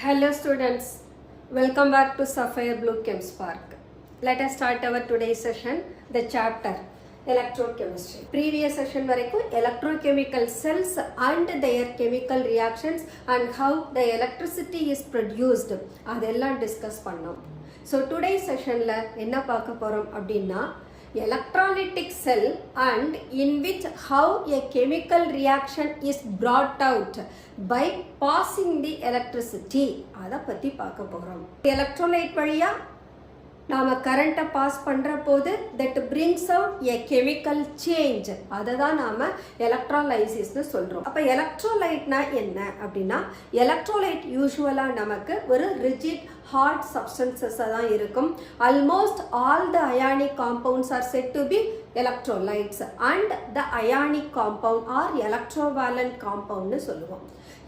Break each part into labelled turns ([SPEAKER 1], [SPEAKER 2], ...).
[SPEAKER 1] Hello students, welcome back to Sapphire Blue Chem Spark. Let us start our today's session, the chapter Electrochemistry. Previous session வரைக்கும் electrochemical cells and their chemical reactions and how the electricity is produced அதெல்லாம் discuss பண்ணோம். So today's sessionல என்ன பார்க்க போறோம் அப்படின்னா electrolytic cell and in which how a chemical reaction is brought out by passing the electricity அதை பத்தி பார்க்க போறோம். எலக்ட்ரோலைட் வழியா நாம கரண்ட்டை பாஸ் பண்ற போது that brings out a chemical change அதை தான் நாம எலக்ட்ரோலைசிஸ்னு சொல்றோம். அப்ப எலக்ட்ரோலைட்னா என்ன அப்படின்னா எலக்ட்ரோலைட் யூசுவலா நமக்கு ஒரு ரிஜிட் hard substances தான் இருக்கும். Almost all the ionic compounds are said to be electrolytes and the ionic compound or electrovalent compound னு சொல்லுவோம்.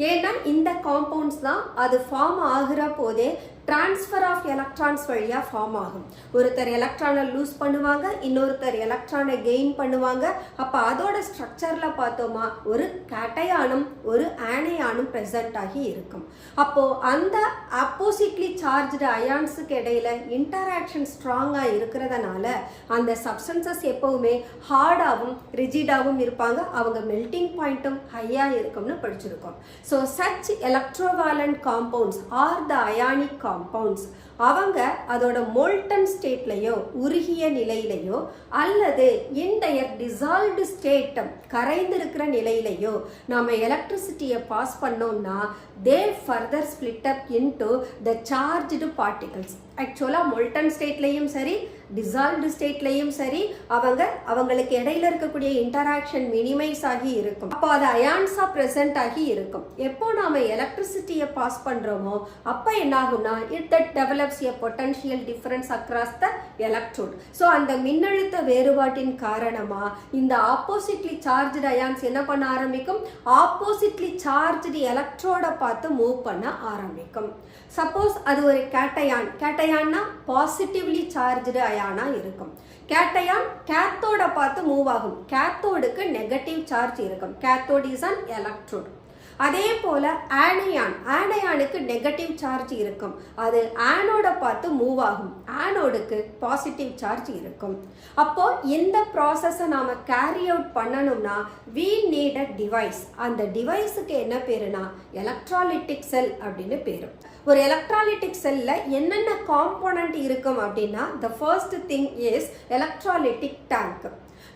[SPEAKER 1] ஏன்னா இந்த காம்பவுண்ட்ஸ் தான் அது ஃபார்ம் ஆகிற போதே டிரான்ஸ்ஃபர் ஆஃப் எலக்ட்ரான்ஸ் வழியாக ஃபார்ம் ஆகும். ஒருத்தர் எலக்ட்ரானை லூஸ் பண்ணுவாங்க, இன்னொருத்தர் எலக்ட்ரானை கெயின் பண்ணுவாங்க. அப்போ அதோட ஸ்ட்ரக்சரில் பார்த்தோமா ஒரு கேட்டையானும் ஒரு ஆனையானும் ப்ரெசண்ட் ஆகி இருக்கும். அப்போது அந்த அப்போசிட்லி சார்ஜ்டு அயான்ஸுக்கு இடையில இன்டராக்ஷன் ஸ்ட்ராங்காக இருக்கிறதுனால அந்த சப்ஸ்டன்சஸ் எப்போவுமே ஹார்டாகவும் ரிஜிடாகவும் இருப்பாங்க. அவங்க மெல்டிங் பாயிண்ட்டும் ஹையாக இருக்கும்னு படிச்சிருக்கோம். So such electrovalent compounds are the ionic compounds அவங்க அதோட மோல்டன் ஸ்டேட்லையோ உருகிய நிலையிலையோ அல்லது இன்டயர் டிசால்வ்டு ஸ்டேட் கரைந்திருக்கிற நிலையிலையோ நாம எலக்ட்ரிசிட்டியை பாஸ் பண்ணோம்னா they further split up into the charged particles. ஆக்சுவலா மோல்டன் ஸ்டேட்லையும் சரி டிசால்வ்டு ஸ்டேட்லையும் சரி அவங்களுக்கு இடையில இருக்கக்கூடிய இன்டராக்ஷன் மினிமைஸ் ஆகி இருக்கும். அப்போ அது அயான்ஸா பிரசன்ட் ஆகி இருக்கும். எப்போ நாம எலக்ட்ரிசிட்டியை பாஸ் பண்றோமோ அப்ப என்ன ஆகும்னா it that develops a potential difference across the electrode. So அந்த மின்னழுத்த வேறுபாட்டின் காரணமா இந்த ஆப்போசிட்லி சார்ஜ்டு அயான்ஸ் என்ன பண்ண ஆரம்பிக்கும், ஆப்போசிட்லி சார்ஜ்டு எலக்ட்ரோட பார்த்து மூவ் பண்ண ஆரம்பிக்கும். சப்போஸ் அது ஒரு கேட்டையான்னா பாசிட்டிவ்லி சார்ஜ்டு அயானா இருக்கும். கேட்டையான் கேத்தோட பார்த்து மூவ் ஆகும். கேத்தோடுக்கு நெகட்டிவ் சார்ஜ் இருக்கும். Cathode is an electrode. அதே போல ஆனையானுக்கு நெகட்டிவ் சார்ஜ் இருக்கும். அது ஆனோட பார்த்து மூவ் ஆகும். ஆனோடுக்கு பாசிட்டிவ் சார்ஜ் இருக்கும். அப்போ இந்த ப்ராசஸை நாம கேரி அவுட் பண்ணணும்னா we need a device. அந்த டிவைஸுக்கு என்ன பேருனா எலக்ட்ராலிட்டிக் செல் அப்படின்னு பேரு. ஒரு எலக்ட்ராலிட்டிக் செல்ல என்னென்ன காம்போனன்ட் இருக்கும் அப்படின்னா the first thing is electrolytic tank.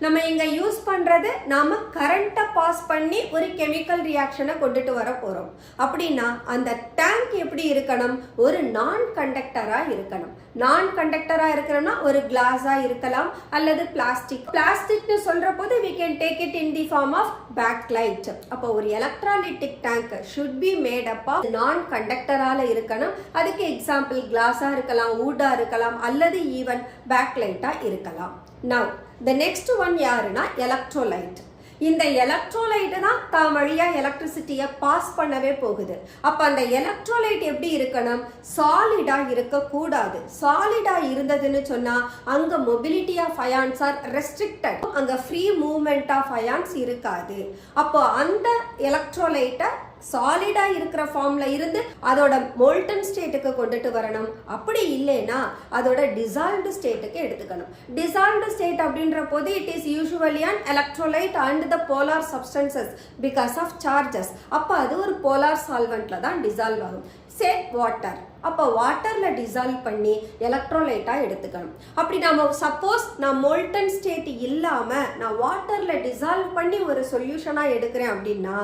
[SPEAKER 1] நம்ம இங்க யூஸ் பண்றது நாம கரண்ட்டை பாஸ் பண்ணி ஒரு கெமிக்கல் ரியாக்ஷனை கொண்டுட்டு வர போறோம். அப்படின்னா அந்த டேங்க் எப்படி இருக்கணும், ஒரு நான் கண்டக்டரா இருக்கணும். நான் கண்டக்டரா இருக்கணும்னா ஒரு கிளாஸா இருக்கலாம் அல்லது பிளாஸ்டிக்னு சொல்ற போது we can take it in the form of backlight. அப்போ ஒரு electrolytic tank should be made up of நான் கண்டக்டரால இருக்கணும். அதுக்கு எக்ஸாம்பிள் கிளாஸா இருக்கலாம், வூடா இருக்கலாம் அல்லது ஈவன் பேக்லைட்டா இருக்கலாம். Now the next one யாருன்னா எலக்ட்ரோலைட். இந்த எலக்ட்ரோலைட் தான் தான் வழியா எலக்ட்ரிசிட்டியை பாஸ் பண்ணவே போகுது. அப்ப அந்த எலக்ட்ரோலைட் எப்படி இருக்கணும், சாலிடா இருக்க கூடாது. சாலிடா இருந்ததுன்னு சொன்னா அங்க mobility of ions are restricted. அங்க ஃப்ரீ மூவ்மெண்ட் ஆஃப் அயான்ஸ் இருக்காது. அப்போ அந்த எலக்ட்ரோலைட்டை சாலிடா இருக்கிற ஃபார்ம்ல இருந்து அதோட மோல்டன் ஸ்டேட்டுக்கு கொண்டுட்டு வரணும். அப்படி இல்லைன்னா அதோட டிசால்வ்டு ஸ்டேட்டுக்கு எடுத்துக்கணும். டிசால்வ்டு ஸ்டேட் அப்படின்ற போது it is usually an electrolyte and the polar substances because of charges. அப்ப அது ஒரு போலார் சால்வெண்ட்ல தான் டிசால்வ் ஆகும். சே வாட்டர். அப்போ வாட்டர்ல டிசால்வ் பண்ணி எலக்ட்ரோலைட்டா எடுத்துக்கணும். அப்படி நம்ம சப்போஸ் நான் மோல்டன் ஸ்டேட் இல்லாம நான் வாட்டர்ல டிசால்வ் பண்ணி ஒரு சொல்யூஷனா எடுக்கிறேன் அப்படின்னா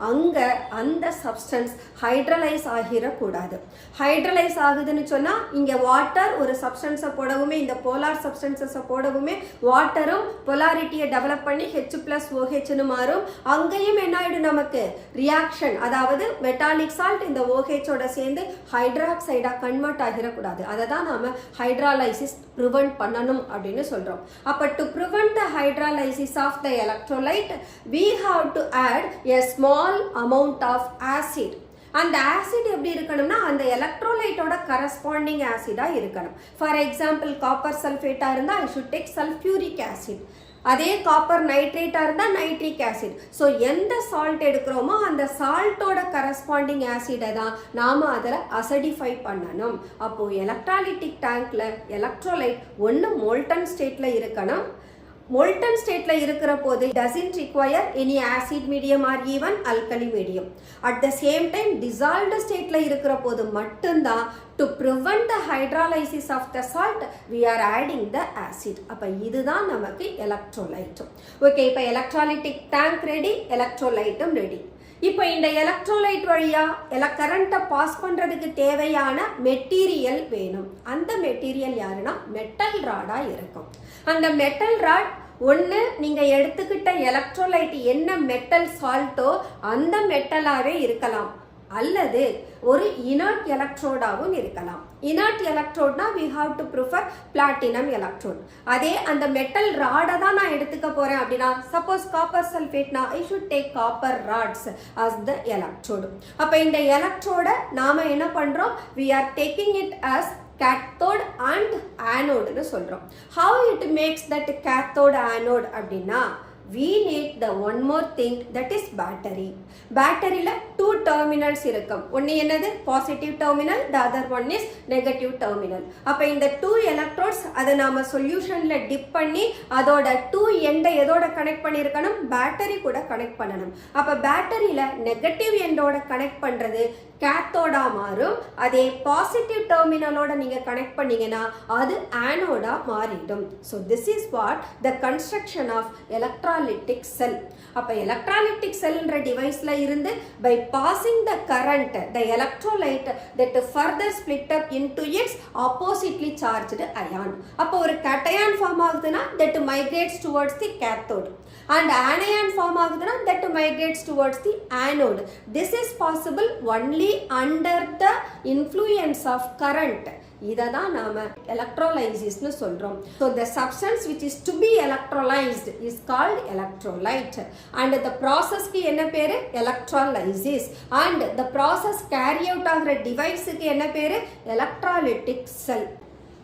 [SPEAKER 1] அங்க அந்த சப்ஸ்டன்ஸ் ஹைட்ரலைஸ் ஆகிடக்கூடாது. ஹைட்ரலைஸ் ஆகுதுன்னு சொன்னா இங்க வாட்டர் ஒரு சப்ஸ்டன்ஸை போடவுமே இந்த போலார் சப்ஸ்டன்சஸை போடவுமே வாட்டரும் பொலாரிட்டியை டெவலப் பண்ணி H+OH மாறும். அங்கேயும் என்ன ஆயிடும் நமக்கு ரியாக்ஷன், அதாவது மெட்டாலிக் சால்ட் இந்த OH-ஓட சேர்ந்து ஹைட்ராக்சைடு கன்வெர்ட் ஆகிடக்கூடாது. அதை தான் நாம ஹைட்ராலைசிஸ் ப்ரிவென்ட் பண்ணணும் அப்படின்னு சொல்றோம். அப்ப to prevent the hydrolysis of the electrolyte we have to add a small amount of acid. அந்த ஆசிட் எப்படி இருக்கணும்னா அந்த எலக்ட்ரோலைட்டோட கரஸ்பாண்டிங் ஆசிடா இருக்கணும். ஃபார் எக்ஸாம்பிள் காப்பர் சல்ஃபேட்டா இருந்தா I should take sulfuric acid. அதே காப்பர் நைட்ரேட்டா இருந்தா நைட்ரிக் ஆசிட். ஸோ எந்த சால்ட் எடுக்கிறோமோ அந்த சால்ட்டோட கரஸ்பாண்டிங் ஆசிடை தான் நாம அதில் அசிடிஃபை பண்ணணும். அப்போ எலக்ட்ராலிட்டிக் டேங்க்ல எலக்ட்ரோலைட் ஒன்று மோல்டன் ஸ்டேட்ல இருக்கணும். மோல்டன் ஸ்டேட்ல இருக்கிற போது doesn't require any acid medium or even alkali medium. At the same time dissolved stateல இருக்கிற போது மட்டும்தான் to prevent the hydrolysis of the salt we are adding the acid. அப்ப இதுதான் நமக்கு எலக்ட்ரோலைட். ஓகே, இப்போ எலக்ட்ராலிட்டிக் டேங்க் ரெடி, எலக்ட்ரோலைட்டும் ரெடி. இப்போ இந்த electrolyte வழியா கரண்ட்டை பாஸ் பண்றதுக்கு தேவையான மெட்டீரியல் வேணும். அந்த மெட்டீரியல் யாருன்னா மெட்டல் ராடா இருக்கும். அந்த மெட்டல் ராட் ஒன்று நீங்கள் எடுத்துக்கிட்ட எலக்ட்ரோலைட் என்ன மெட்டல் சால்ட்டோ அந்த மெட்டலாகவே இருக்கலாம், அல்லது ஒரு இனர்ட் எலக்ட்ரோடாவும் இருக்கலாம். இனர்ட் எலக்ட்ரோட்னா we have to prefer platinum electrode. அதே அந்த மெட்டல் ராடை தான் நான் எடுத்துக்க போறேன் அப்படின்னா, சப்போஸ் காப்பர் சல்ஃபேட்னா I should take copper rods as the electrode. அப்ப இந்த எலக்ட்ரோட நாம என்ன பண்றோம், we are taking it as cathode and anode னு சொல்றோம். How it makes that cathode anode அப்படின்னா, we need the one more thing, that is battery. பேட்டரியில 2 terminals இருக்கும். ஒன்று என்னது positive terminal, the other one is negative terminal. அப்ப இந்த 2 electrodes அதை நாம சொல்யூஷன்ல டிப் பண்ணி அதோட 2 எண்டை எதோட கனெக்ட் பண்ணியிருக்கணும், பேட்டரி கூட கனெக்ட் பண்ணணும். அப்ப பேட்டரியில நெகட்டிவ் எண்டோட கனெக்ட் பண்றது கேத்தோடா மாறும். அதே பாசிட்டிவ் டெர்மினலோட நீங்க கனெக்ட் பண்ணீங்கன்னா அது ஆனோடா மாறிடும். So this is what the construction of electrolytic cell. அப்ப எலக்ட்ராலிட்டிக் செல்ன்ற டிவைஸ்ல இருந்து by passing the current the electrolyte that further split up into its oppositely charged ion. அப்ப ஒரு cation form ஆகுதுன்னா that migrates towards the cathode and anion form ஆகுதுன்னா that migrates towards the anode. This is possible only under the influence of current. இததான் நாம எலக்ட்ரோலைசிஸ்னு சொல்றோம். So the substance which is to be electrolyzed is called electrolyte and the processக்கு என்ன பேரு, electrolysis, and the process carry out ஆகிற டிவைஸுக்கு என்ன பேரு, electrolytic cell.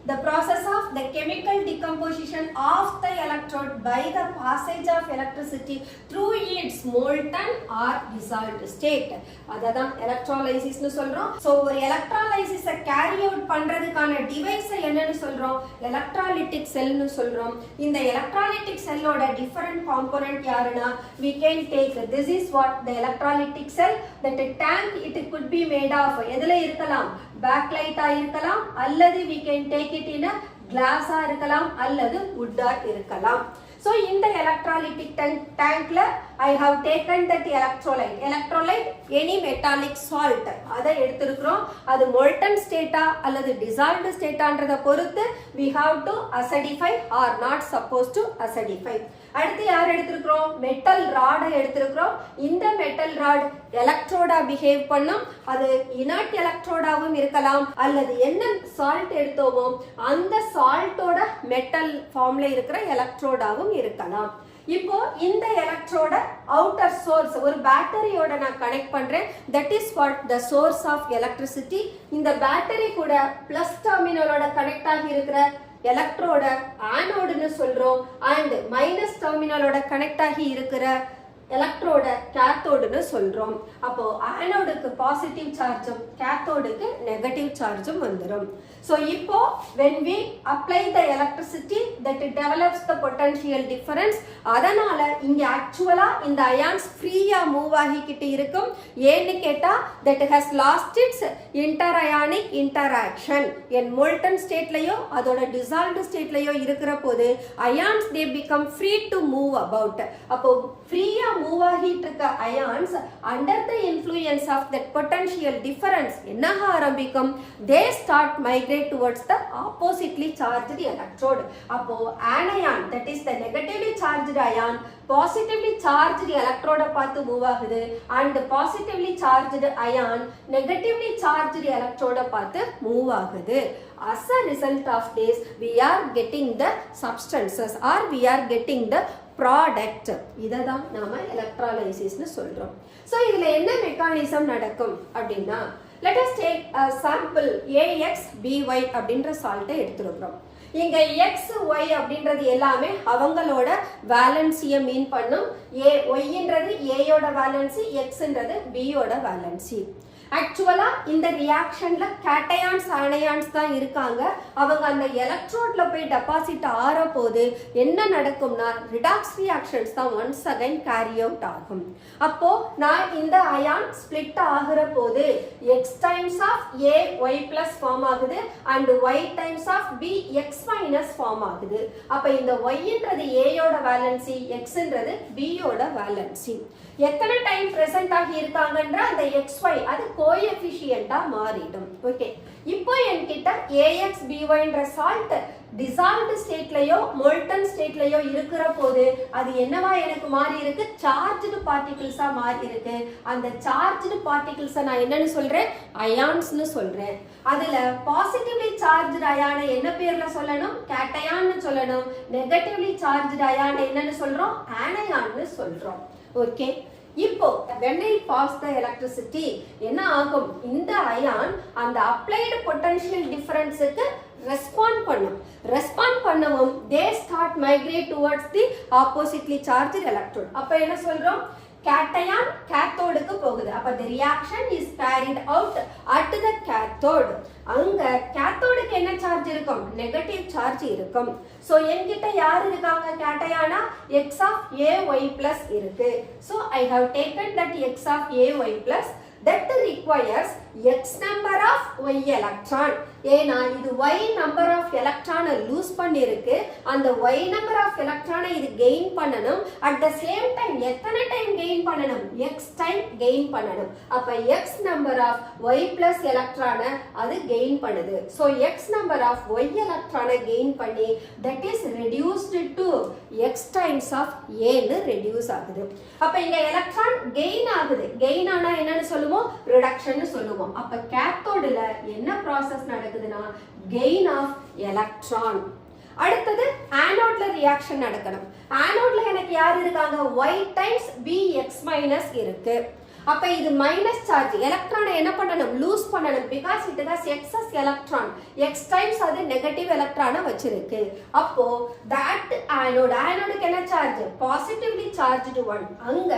[SPEAKER 1] The process of the chemical decomposition of the electrode by the passage of electricity through its molten or dissolved state. அததான் electrolysis னு சொல்றோம். So ஒரு electrolysis carry out பண்றதுக்கான device என்னன்னு சொல்றோம், electrolytic cell னு சொல்றோம். இந்த electrolytic cellோட different component யாருன்னா, we can take, this is what the electrolytic cell, that tank it could be made of, எதுல இருக்கலாம், பேக்லைட்டா இருக்கலாம், அல்லது we can take it in a glass ஆ இருக்கலாம், அல்லது wood ஆ இருக்கலாம். So இந்த electrolytic tankல I have taken that electrolyte. Electrolyte any metallic salt அதை எடுத்திருக்கிறோம். அது molten state அல்லது dissolved state ஆன்றத பொறுத்து we have to acidify or not supposed to acidify. அடுத்து யார் எடுத்திருக்கிறோம், மெட்டல் ராடை எடுத்திருக்கிறோம். இந்த மெட்டல் ராட் எலக்ட்ரோடா பிஹேவ் பண்ணும். அது இனர்ட் எலக்ட்ரோடாவும் இருக்கலாம், அல்லது என்ன சால்ட் எடுத்தோமோ அந்த சால்ட்டோட மெட்டல் ஃபார்ம்ல இருக்கிற எலக்ட்ரோடாவும் இருக்கலாம். இப்போ இந்த எலக்ட்ரோட அவுட்டர் சோர்ஸ் ஒரு பேட்டரியோட நான் கனெக்ட் பண்றேன். That is what the source of electricity. இந்த பேட்டரி கூட பிளஸ் டெர்மினலோட கனெக்ட் ஆகி இருக்கிற எலக்ட்ரோட ஆனோடுன்னு சொல்றோம், அண்ட் மைனஸ் டெர்மினலோட கனெக்ட் ஆகி இருக்கிற எலக்ட்ரோட கேத்தோடுன்னு சொல்றோம். அப்போ ஆனோடுக்கு பாசிட்டிவ் சார்ஜும் கேத்தோடுக்கு நெகட்டிவ் சார்ஜும் வந்துடும். So இப்போ when we apply the electricity that it develops the potential difference. அதனால இங்க ஆக்சுவலா இந்த அயான்ஸ் ஃப்ரீயா மூவ் ஆகிக்கிட்டு இருக்கும். ஏன்னு கேட்டா that has lost its inter-ionic interaction. N molten stateலயோ அதோட dissolved stateலயோ இருக்கிற போது ions they become free to move about. அப்போ ஃப்ரீயா மூவ் ஆகிட்டு இருக்க ions under the influence of that potential difference என்ன ஆரம்பிக்கும், they start migrating towards the oppositely charged electrode. அப்போ anion, that is the negatively charged ion, positively charged electrode பார்த்து move ஆகுது, and positively charged ion negatively charged electrode பார்த்து move ஆகுது. As a result of this we are getting the substances or we are getting the product. இததான் நாம எலக்ட்ரோலைசிஸ்னு சொல்றோம். So இதுல என்ன mechanism நடக்கும் அப்படின்னா, let us take a sample AXBY அப்படின்ற சால்ட்டை எடுத்துருக்கிறோம். இங்க x y அப்படின்றது எல்லாமே அவங்களோட வேலன்சியை மீன் பண்ணும். yன்றது a யோட வேலன்சி, xன்றது b யோட வேலன்சி. ஆக்சுவலா இந்த ரியாக்ஷன்ல கேட்டயான்ஸ் அயனியான்ஸ் தான் இருக்காங்க. அவங்க அந்த எலக்ட்ரோட்ல போய் டெபாசிட் ஆற போது என்ன நடக்கும்னா ரிடாக்ஸ் ரியாக்ஷன்ஸ் தான் ஒன்ஸ் அகைன் கேரி அவுட் ஆகும். அப்போ நான் இந்த அயான் ஸ்பிளிட் ஆகுற போது x times of a y plus form ஆகுது அண்ட் y times of b x minus form ஆகுது. அப்ப இந்த yன்றது a யோட வேலன்சி, xன்றது b யோட வேலன்சி. எத்தனை டைம் பிரசன்ட் ஆகி இருக்காங்கன்ற அந்த xy அது கோஎஃபிஷியன்ட்டா மாறிடும். ஓகே, இப்போ என்கிட்ட ax by ன்ற சால்ட் டிசால்வ்டு ஸ்டேட்லயோ மோல்டன் ஸ்டேட்லயோ இருக்கிற போது அது என்னவா எனக்கு மாறி இருக்கு, சார்ஜ்டு பார்ட்டிகிள்ஸா மாறி இருக்கு. அந்த சார்ஜ்டு பார்ட்டிகிள்ஸை நான் என்னன்னு சொல்றேன், அயான்ஸ்னு சொல்றேன். அதுல பாசிட்டிவ்லி சார்ஜ்டு அயானை என்ன பேர்ல சொல்லணும், கேட்டயான்னு சொல்லணும். நெகட்டிவ்லி சார்ஜ்டு அயானை என்னன்னு சொல்றோம், ஆனயான்னு சொல்றோம். ஓகே, இப்போ when I pass the electricity என்ன ஆகும், இந்த அயான் அந்த அப்ளைடு பொட்டன்ஷியல் டிஃபரன்ஸுக்கு ரெஸ்பாண்ட் பண்ணும். ரெஸ்பாண்ட் பண்ணவும் they start migrate towards the oppositely charged electrode. அப்ப என்ன சொல்றோம், கேட்டயான் கேத்தோடுக்கு போகுது. அப்ப the reaction is carried out at the cathode. அங்க கேத்தோடுக்கு என்ன சார்ஜ் இருக்கும், நெகட்டிவ் சார்ஜ் இருக்கும். சோ என்கிட்ட யார் இருக்காங்க கேட்டயானா x of ay plus இருக்கு. So I have taken that x of ay plus that requires x number of y electron. ஏனா இது y number of electron lose பண்ணிருக்கு. அந்த y number of electron இது கெயின் பண்ணனும். at the same time எத்தனை time gain பண்ணனும், x time gain பண்ணனும். அப்ப x number of y plus electron அது கெயின் பண்ணுது. so x number of y electron gain பண்ணி that is reduced to x times of a னு reduce ஆகுது. அப்ப இங்க எலக்ட்ரான் கெயின் ஆகுது. கெயின் ஆனா என்னன்னு சொல்லுவோம், ரிடக்ஷன் னு சொல்லுவோம். அப்ப கேத்தோடுல என்ன process நடக்குதுன்னா gain of electron. அடுத்தது ஆனோட்ல ரியாக்ஷன் நடக்கணும். ஆனோட்ல எனக்கு யார் இருக்காங்க, y times bx minus இருக்கு. அப்ப இது மைனஸ் சார்ஜ், எலக்ட்ரானை என்ன பண்ணணும், லூஸ் பண்ணணும். Because it has excess electron, x times அது நெகட்டிவ் எலக்ட்ரானை வச்சிருக்கு. அப்போ தட் ஆனோட், ஆனோடுக்கு என்ன சார்ஜ், பாசிட்டிவ்லி சார்ஜ்டு ஒன். அங்க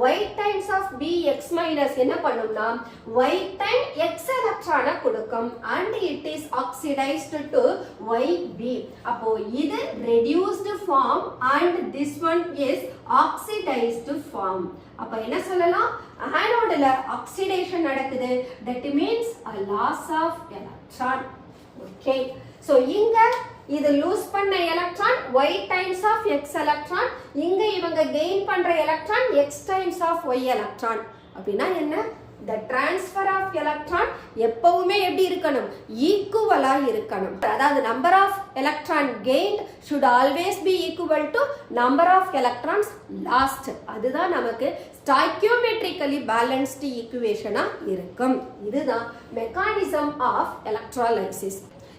[SPEAKER 1] y times of bx minus என்ன பண்ணும்னா y டைம் x எலக்ட்ரானை கொடுக்கும் and it is oxidized to yb. அப்போ இது reduced form and this one is oxidized form. அப்ப என்ன சொல்லலாம், ஆனோட்ல ஆக்சிடேஷன் நடக்குது. that means a loss of electron. okay, so இங்க இது லூஸ் பண்ண electron y times of x electron, இங்க இவங்க கெயின் பண்ற electron x times of y electron. அப்படினா என்ன, the transfer of electron எப்பவுமே எப்படி இருக்கணும், ஈக்குவலா இருக்கணும். அதாவது number of electron gained should always be equal to number of electrons lost. அதுதான் நமக்கு stoichiometrically balanced equation இருக்கும். இதுதான் mechanism of electrolysis.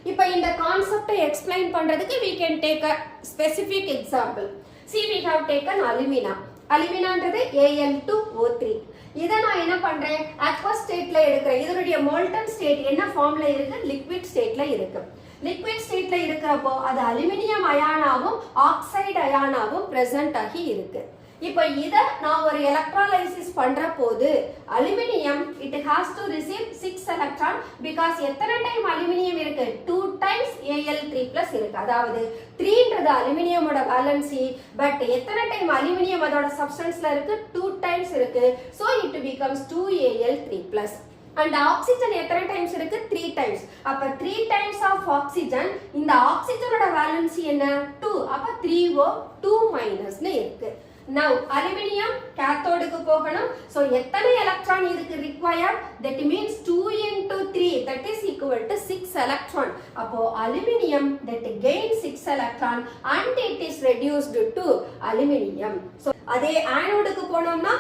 [SPEAKER 1] இப்போ இந்த கான்செப்டை எக்ஸ்பிளைன் பண்றதுக்கு we can take a specific example. See, we have taken alumina. அலுமினான்றது Al2O3. இதை நான் என்ன பண்றேன், அக்வஸ் ஸ்டேட்ல எடுக்கிறேன். இதனுடைய மோல்டன் ஸ்டேட் என்ன ஃபார்ம்ல இருக்கு, லிக்விட் ஸ்டேட்ல இருக்கு. லிக்விட் ஸ்டேட்ல இருக்கிறப்போ அது அலுமினியம் அயானாவும் ஆக்சைடு அயானாவும் பிரசன்ட் ஆகி இருக்கு. இப்போ இத நான் ஒரு எலக்ட்ரோலைசிஸ் பண்ற போது aluminium it has to receive 6 electron because எத்தனை டைம் அலுமினியம் இருக்கு, 2 times Al3+ இருக்கு. அதாவது 3ன்றது அலுமினியமோட வேலன்சி, பட் எத்தனை டைம் அலுமினியம் அதோட சப்ஸ்டன்ஸ்ல இருக்கு, 2 times இருக்கு. so it becomes 2Al3+. and oxygen எத்தனை டைம்ஸ் இருக்கு, 3 times. அப்ப 3 times of oxygen, இந்த ஆக்சிஜனோட வேலன்சி என்ன, 2. அப்ப 3O 2- னு இருக்கு. now aluminium cathode போகணும். so எத்தனை எலக்ட்ரான் இதுக்கு required, that means 2 into 3, that is equal to 6 electron. அப்போ aluminium that gains 6 electron and it is reduced to aluminium. so அதே ஆனோடுக்கு போனோம்னா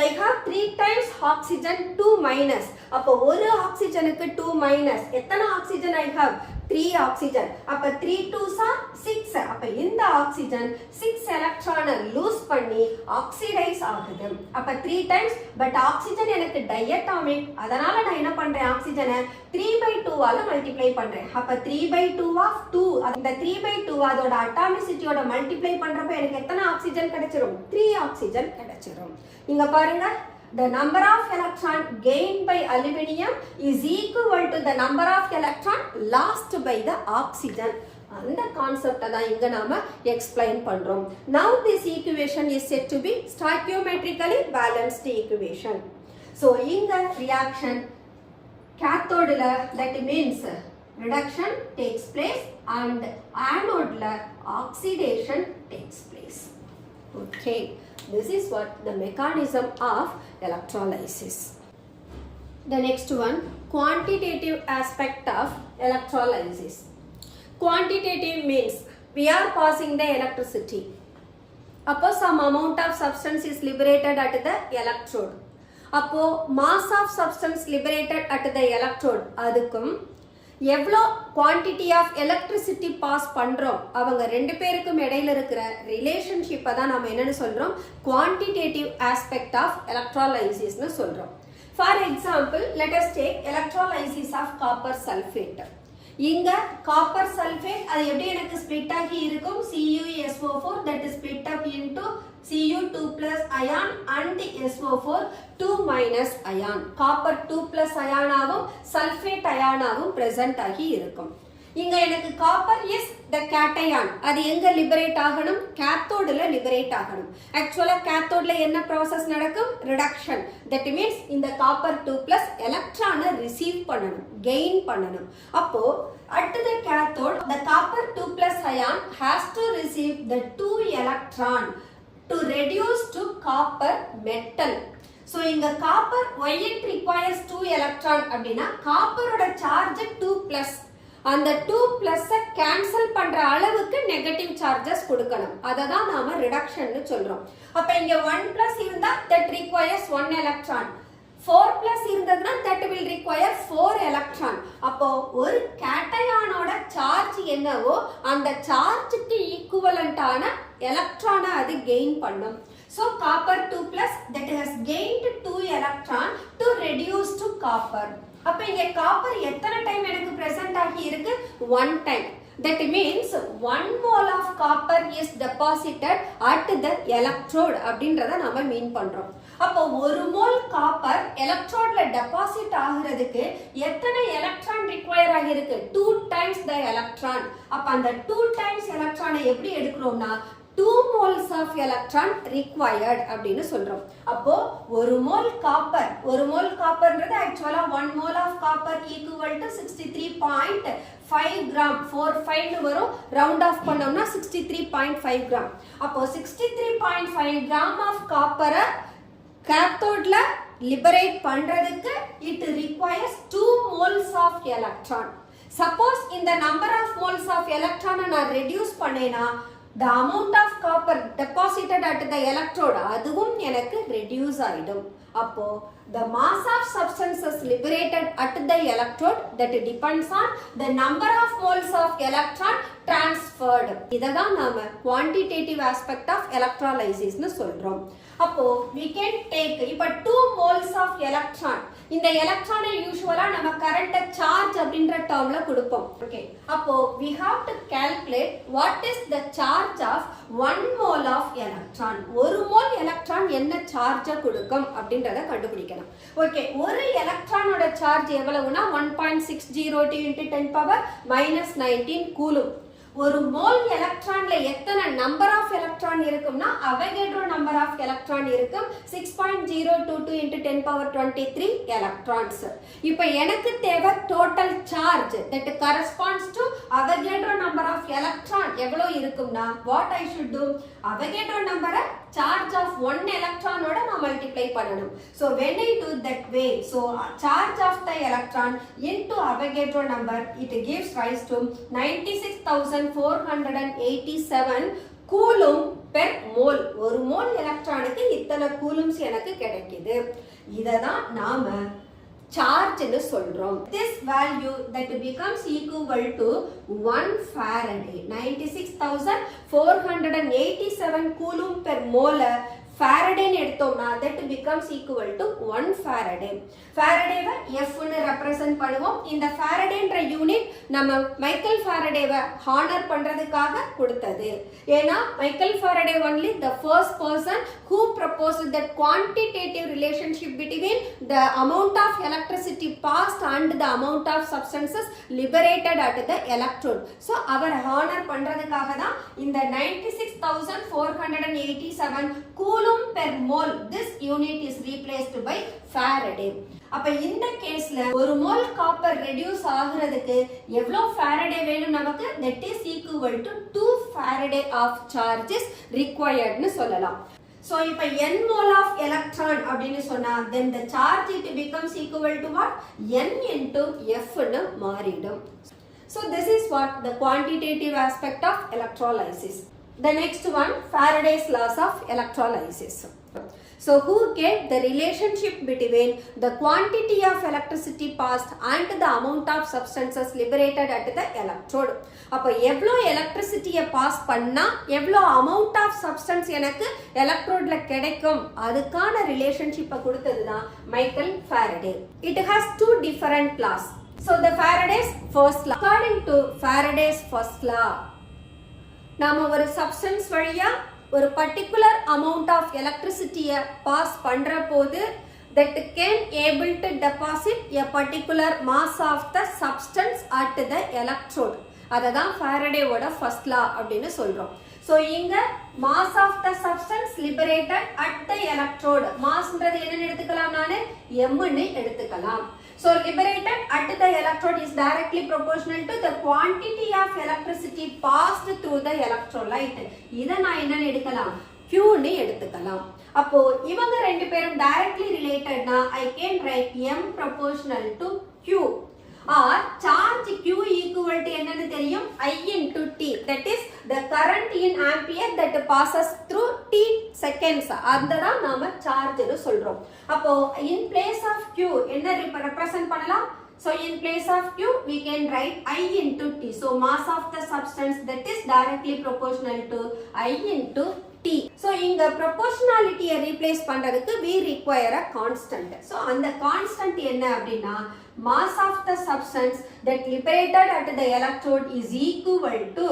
[SPEAKER 1] I have 3 times oxygen 2-. அப்போ ஒரு ஆக்சிஜனுக்கு 2-. எத்தனை ஆக்சிஜன் I have, 3 oxygen. அப்ப 3 2s are 6. அப்ப இந்த oxygen 6 electron lose பண்ணி oxidize ஆகுது. அப்ப 3 times but oxygen எனக்கு diatomic. அதனால நான் என்ன பண்றேன் oxygen 3/2 ஆல மல்டிப்ளை பண்றேன். அப்ப 3/2 of 2. அந்த 3/2 அதோட அட்டாமிசிட்டியோட மல்டிப்ளை பண்றப்ப எனக்கு எத்தனை ஆக்சிஜன் கிடைச்சிரும்? 3 ஆக்சிஜன் கிடைச்சிரும். இங்க பாருங்க, the number of electron gained by aluminum is equal to the number of electron lost by the oxygen. அந்த கான்செப்டை தான் இங்க நாம எக்ஸ்பிளைன் பண்றோம். Now this equation is said to be stoichiometrically balanced equation. So இந்த reaction cathode ல that means reduction takes place and anode ல oxidation takes place. Okay, this is what the mechanism of electrolysis. The next one, quantitative aspect of electrolysis. Quantitative means we are passing the electricity. Appo some amount of substance is liberated at the electrode. Appo mass of substance liberated at the electrode adukkum எவ்வளோ quantity of electricity pass பண்ணுறோம் அவங்க ரெண்டு பேருக்கும் இடையில இருக்கிற ரிலேஷன்ஷிப்பை தான் நம்ம என்னென்னு சொல்கிறோம்? குவான்டிடேட்டிவ் ஆஸ்பெக்ட் ஆஃப் எலக்ட்ராலைசிஸ்னு சொல்கிறோம். For example, let us take electrolysis of copper sulphate. இங்க காப்பர் சல்ஃபேட் அது எப்படி எனக்கு ஸ்பிளிட் ஆகி இருக்கும்? CuSO4 that is split up into Cu2 plus ion and SO4 2 minus ion. Copper 2 plus ion ஆகும், sulphate ion ஆகும் present ஆகி இருக்கும். இங்க எனக்கு காப்பர் இஸ் த கேட்டையான். அது எங்க லிபரேட் ஆகணும்? கேத்தோடுல லிபரேட் ஆகணும். ஆக்சுவலா கேத்தோட்ல என்ன ப்ராசஸ் நடக்கும்? ரிடக்ஷன். தட் மீன்ஸ் இந்த காப்பர் 2 பிளஸ் எலக்ட்ரானை ரிசீவ் பண்ணணும், கெயின் பண்ணணும். அப்போ at the cathode the copper 2 plus ion has to receive the 2 electron to reduce to copper metal. So இங்க copper why it requires 2 electron அப்படினா காப்பரோட charge 2 plus அந்த 2 plus cancel பண்ற அளவுக்கு negative charges கொடுக்கணும். அதை தான் நாம ரிடக்ஷன் சொல்றோம். அப்ப இங்க 1 plus இருந்தா that requires 1 electron. 4 plus இருந்ததுன்னா that will require 4 electron. அப்போ ஒரு கேட்டையானோட சார்ஜ் என்னவோ அந்த சார்ஜுக்கு ஈக்குவலண்டான எலக்ட்ரானை அது கெயின் பண்ணும். So copper 2 plus that has gained 2 electron to reduce to copper. அப்ப இங்க காப்பர் எத்தனை டைம் எனக்கு பிரசன்ட் ஆகி இருக்கு? 1 time. That means 1 mole of copper is deposited at the electrode அப்படின்றத நாம மீன் பண்றோம். அப்போ ஒரு மோல் காப்பர் எலக்ட்ரோட்ல டெபாசிட் ஆகிறதுக்கு எத்தனை எலக்ட்ரான் ரிக்வயர் ஆகிருக்கு? 2 times the electron. அப்ப அந்த 2 times எலக்ட்ரானை எப்படி எடுக்கிறோம்னா 2 moles of electron required அப்படின்னு சொல்றோம். அப்போ ஒரு மோல் காப்பர்ன்றது ஆக்சுவலா 1 mole of copper equal to 63.5 gram. 45 னு வரும், ரவுண்ட் ஆஃப் பண்ணோம்னா 63.5 gram. அப்போ 63.5 gram of copper கேத்தோட்ல லிபரேட் பண்றதுக்கு it requires 2 moles of electron. Suppose இந்த number of moles of electron நான் reduce பண்ணேனா the amount of copper deposited at the electrode அதுவும் எனக்கு reduce ஆயிடும். அப்போ the mass of substances liberated at the electrode that depends on the number of moles of electron transferred. இததான் நாம quantitative aspect of electrolysis னு சொல்றோம். அப்போ we can take இப்ப 2 moles of electron. இந்த எலக்ட்ரானை யூசுவலா நம்ம கரண்ட் சார்ஜ் அப்படின்ற டேர்ம்ல கொடுப்போம். ஓகே, அப்போ we have to calculate what is the charge of 1 mole of electron. ஒரு மோல் எலக்ட்ரான் என்ன சார்ஜ கொடுக்கும் அப்படின்றத கண்டுபிடிக்கணும். ஓகே, ஒரு எலக்ட்ரானோட சார்ஜ் எவ்வளவுனா 1.602 into 10 power minus 19 கூலும். ஒரு மோல் எலக்ட்ரான்ல எத்தனை நம்பர் ஆஃப் எலக்ட்ரான் இருக்கும்னா அவகேட்ரோ நம்பர் ஆஃப் எலக்ட்ரான் இருக்கும் 6.022 into 10 power 23 எலக்ட்ரான்ஸ். இப்போ எனக்கு தேவை total charge that corresponds to Avogadro number of electron எவ்வளவு இருக்கும்னா what I should do, Avogadro நம்பரை charge of 1 electron ஓட நான் multiply பண்ணணும். So when I do that way, so charge of the electron into Avogadro number, it gives rise to 96,487 coulomb per mole. ஒரு mole எலக்ட்ரானுக்கு இத்தனை Coulomb's எனக்கு கிடைக்குது. இததான் நாம சார்ஜ்னு சொல்றோம். This value that becomes equal to 1 Faraday, 96,487 coulomb per mole. Faraday எடுத்தோம்னா that becomes equal to 1 Faraday. Faradayவை F னு represent பண்ணுவோம். இந்த Faradayன்ற யூனிட் நம்ம மைக்கேல் Faradayவை ஹானர் பண்றதுக்காக கொடுத்தது. ஏன்னா Michael Faraday only the first person who proposed that quantitative relationship between the amount of electricity passed and the amount of substances liberated at the electrode. So அவர் honour பண்றதுக்காக தான் இந்த 96,487 coulomb per mole this unit is replaced by Faraday. அப்ப இந்த கேஸ்ல ஒரு mole copper reduce ஆகுறதுக்கு எவ்வளவு Faraday வேணும் நமக்கு? that is equal to 2 Faraday of charge is required னு சொல்லலாம். So இப்ப n mole of electron அப்படினு சொன்னா then the charge it becomes equal to what? n into f னு மாறிடும். So this is what the quantitative aspect of electrolysis. The next one, Faraday's laws of electrolysis. So who get the relationship between the quantity of electricity passed and the amount of substances liberated at the electrode. அப்ப எவ்வளோ எலக்ட்ரிசிட்டியை pass பண்ணா எவ்வளோ amount of substance எனக்கு எலக்ட்ரோட்ல கிடைக்கும் அதுக்கான ரிலேஷன்ஷிப்பை கொடுத்தது தான் Michael Faraday. It has two different laws. So the Faraday's first law. According to Faraday's first law, நாம ஒரு சப்ஸ்டன்ஸ் வழியா ஒரு பர்டிகுலர் அமௌண்ட் ஆஃப் எலக்ட்ரிசிட்டியை பாஸ் பண்ற போது that can able to deposit a particular mass of the substance at the electrode. அததான் Faradayவோட first law அப்படின்னு சொல்றோம். So இங்க mass of the substance liberated at the electrode. massன்றது என்னன்னு எடுத்துக்கலாம்? நானு m ன்னு எடுத்துக்கலாம். So liberated at the electrode is directly proportional to the quantity of electricity passed through the electrolyte. இத நான் என்னன்னு எடுக்கலாம்? Q ன்னு எடுத்துக்கலாம். அப்போ இவங்க ரெண்டு பேரும் directly relatedனா I can write m proportional to Q. or charge Q equal to என்னன்னு தெரியும்? I into T, that is the current in ampere that passes through T seconds. அதுதான் நாம சார்ஜ்னு சொல்றோம். அப்போ in place of Q என்ன represent பண்ணலாம்? So in place of Q we can write I into T. So mass of the substance that is directly proportional to I into T. So இங்க proportionality replace பண்றதுக்கு we require a constant. So அந்த constant என்ன அப்படின்னா mass of the substance that liberated at the electrode is equal to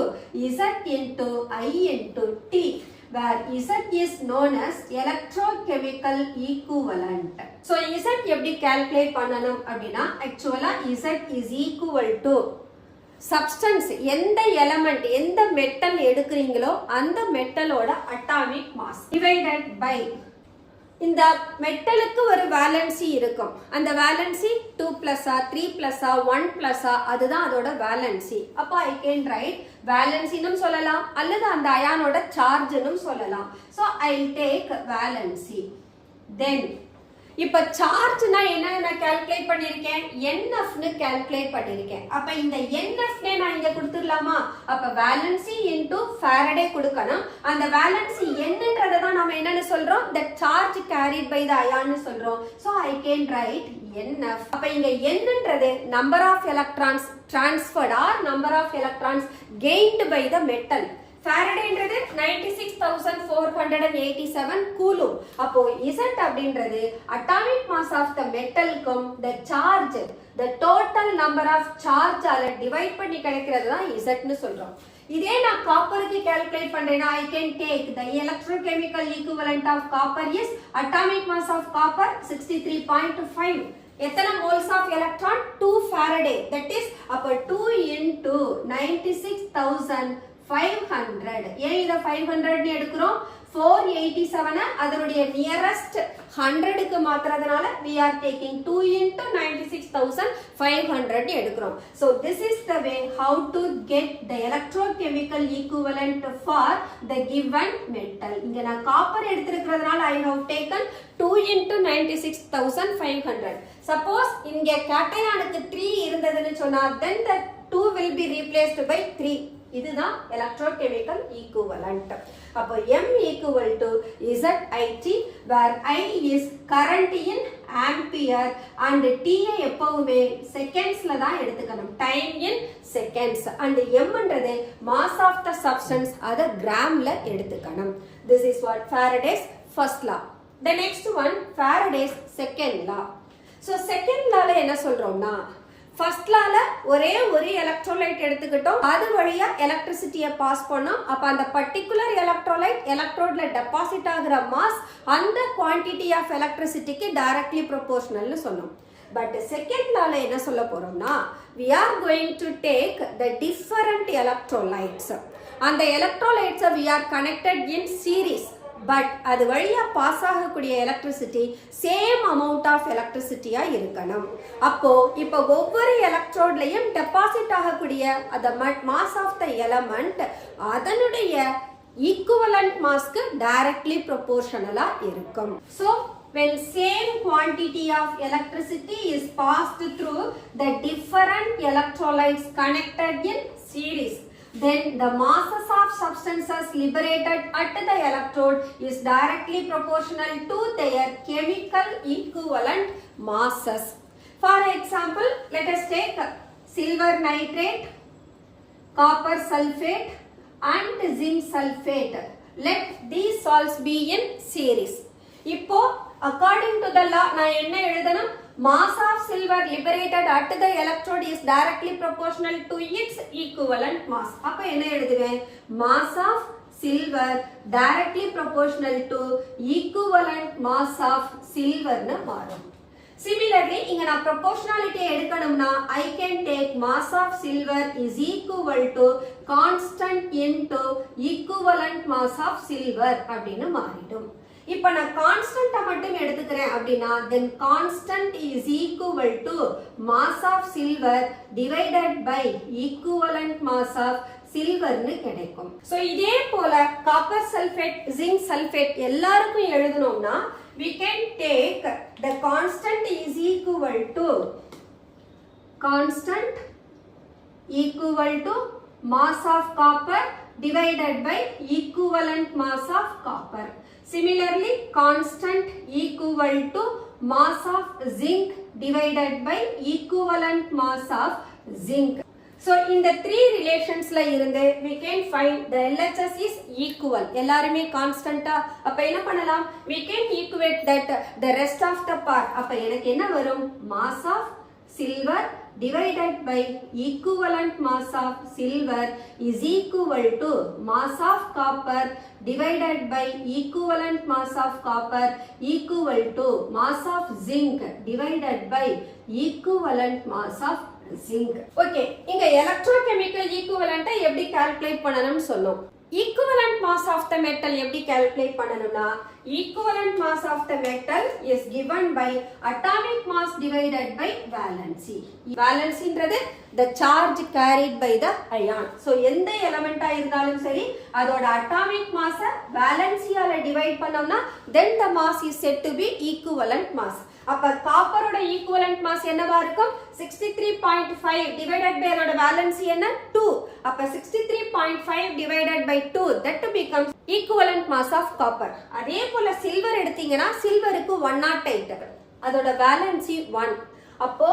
[SPEAKER 1] Z into I into T, where Z is known as electrochemical equivalent. So Z எப்படி calculate பண்ணணும் அப்படின்னா actually Z is equal to substance எந்த element எந்த metal எடுக்கிறீங்களோ அந்த metalோட atomic mass divided by இந்த மெட்டலுக்கு ஒரு valency இருக்கும். அந்த வேலன்சி 2 plus 3 plus 1 plus அதுதான் அதோட வேலன்சி. அப்போ I can write வேலன்சினும் சொல்லலாம் அல்லது அந்த அயானோட சார்ஜ்னும் சொல்லலாம். So I'll take valency. Then இப்ப சார்ஜ்னா என்ன நான் கால்குலேட் பண்ணிருக்கேன்? NF னு கால்குலேட் பண்ணிருக்கேன். அப்ப இந்த NF னே நான் இங்க கொடுத்துடலாமா? அப்ப வேலன்சி into Faraday கொடுக்கணும். அந்த வேலன்சி என்னன்றதை தான் நாம என்னன்னு சொல்றோம்? the charge carried by the ion னு சொல்றோம். So I can write NF. அப்ப இங்க என்னன்றது number of electrons transferred or number of electrons gained by the metal. Faradayன்றது 96,487 coulomb. அப்போ Z அப்படின்றது atomic mass of the metalக்கும் the charge, the total number of charge ஆல divide பண்ணி கிடைக்கிறது தான் Z னு சொல்றோம். இதே நான் காப்பருக்கு calculate பண்றேனா I can take the electrochemical equivalent of copper is atomic mass of copper 63.5. எத்தனை moles of electron? 2 Faraday. That is அப்ப 2 into 96,500. ஏன் இத 500 னு எடுக்கிறோம்? 487 அதனுடைய நியரஸ்ட் 100 க்கு மாத்துறதுனால we are taking 2 into 96,500 னு எடுக்கிறோம். So this is the way how to get the electrochemical equivalent for the given metal. இங்க நான் copper எடுத்துக்கிறதுனால I have taken 2 into 96,500. Suppose இங்க கேட்டையானுக்கு 3 இருந்ததுன்னு சொன்னா then the 2 will be replaced by 3. இதுதான் electrochemical equivalent. அப்போ M equal to ZIT where I is current in ampere and T எப்பவுமே செகண்ட்ஸ்ல தான் எடுத்துக்கணும், time in seconds, and M ன்றது mass of the substance, அதை கிராம்ல எடுத்துக்கணும். This is what Faraday's first law. The next one Faraday's second law. So second lawல என்ன சொல்றோம்னா, first லால ஒரே ஒரு எலக்ட்ரோலைட் எடுத்துக்கிட்டோம், அது வழியா எலக்ட்ரிசிட்டியை பாஸ் பண்ணோம். அப்ப அந்த பர்டிகுலர் எலக்ட்ரோலைட் எலக்ட்ரோட்ல டெபாசிட் ஆகிற மாஸ் அந்த குவான்டிட்டி ஆஃப் எலக்ட்ரிசிட்டிக்கு டைரக்ட்லி ப்ரொபோர்ஷனல்னு சொன்னோம். பட் செகண்ட் லால என்ன சொல்ல போறோம்னா, we are going to take the different electrolytes. அந்த எலக்ட்ரோலைட்ஸை we are connected in series. But அது வழியா பாஸ் ஆகக்கூடிய எலக்ட்ரிசிட்டி சேம் அமௌண்ட் ஆஃப் எலக்ட்ரிசிட்டியா இருக்கணும். அப்போ இப்போ ஒவ்வொரு எலக்ட்ரோட்லயும் டெபாசிட் ஆகக்கூடிய அந்த மாஸ் ஆஃப் த எலமெண்ட் அதனுடைய ஈக்குவலன்ட் மாஸ்க்கு டைரக்ட்லி ப்ரொபோர்ஷனலா இருக்கும். So when same quantity of electricity is passed through the different electrolytes connected in series, then the masses of substances liberated at the electrode is directly proportional to their chemical equivalent masses. For example, let us take silver nitrate, copper sulfate and zinc sulfate. Let these salts be in series. இப்போ according to the law நான் என்ன எழுதணும், mass of silver liberated at the electrode is directly proportional to its equivalent mass. அப்ப என்ன எழுதுவேன், mass of silver directly proportional to equivalent mass of silver னு மாறும். Similarly, இங்க நான் proportionality எடுக்கணும்னா I can take mass of silver is equal to constant into equivalent mass of silver அப்படின்னு மாறிடும். இப்போ நான் கான்ஸ்டன்ட்டை மட்டும் எடுத்துக்கிறேன் அப்படின்னா then constant is equal to mass of silver divided by equivalent mass of silver னு கிடைக்கும். ஸோ இதே போல காப்பர் சல்ஃபேட், ஜிங்க் சல்ஃபேட் எல்லாருக்கும் எழுதணும்னா we can take the constant is equal to constant equal to mass of copper divided by equivalent mass of copper. Similarly, constant equal to mass of zinc divided by equivalent mass of zinc. So, in the three relations la irundhe we can find the LHS is equal. எல்லாருமே கான்ஸ்டன்ட்டா, அப்ப என்ன பண்ணலாம், we can equate that the rest of the part. அப்ப எனக்கு என்ன வரும், mass of silver divided by equivalent mass of silver is equal to mass of copper divided by equivalent mass of copper equal to mass of zinc divided by equivalent mass of zinc. Okay, இங்க electrochemical equivalent எப்படி calculate பண்ணணும்னு சொன்னோம். equivalent mass of the metal எப்படி calculate பண்ணணும்னா, equivalent mass of the metal is given by atomic mass divided by valency. valency ன்றது the charge carried by the ion. so எந்த எலிமெண்டா இருந்தாலும் சரி அதோட atomic mass valency ஆல டிவைட் பண்ணோம்னா then the mass is said to be equivalent mass. அப்ப காப்பரோட equivalent mass என்னவா இருக்கும், 63.5 டிவைடட் பை அதோட வேலன்சி என்ன 2. அப்ப 63.5 divided by 2 that becomes equivalent mass of copper. அதே போல சில்வர் எடுத்தீங்கன்னா சில்வருக்கு 108, அதோட வேலன்சி 1. அப்போ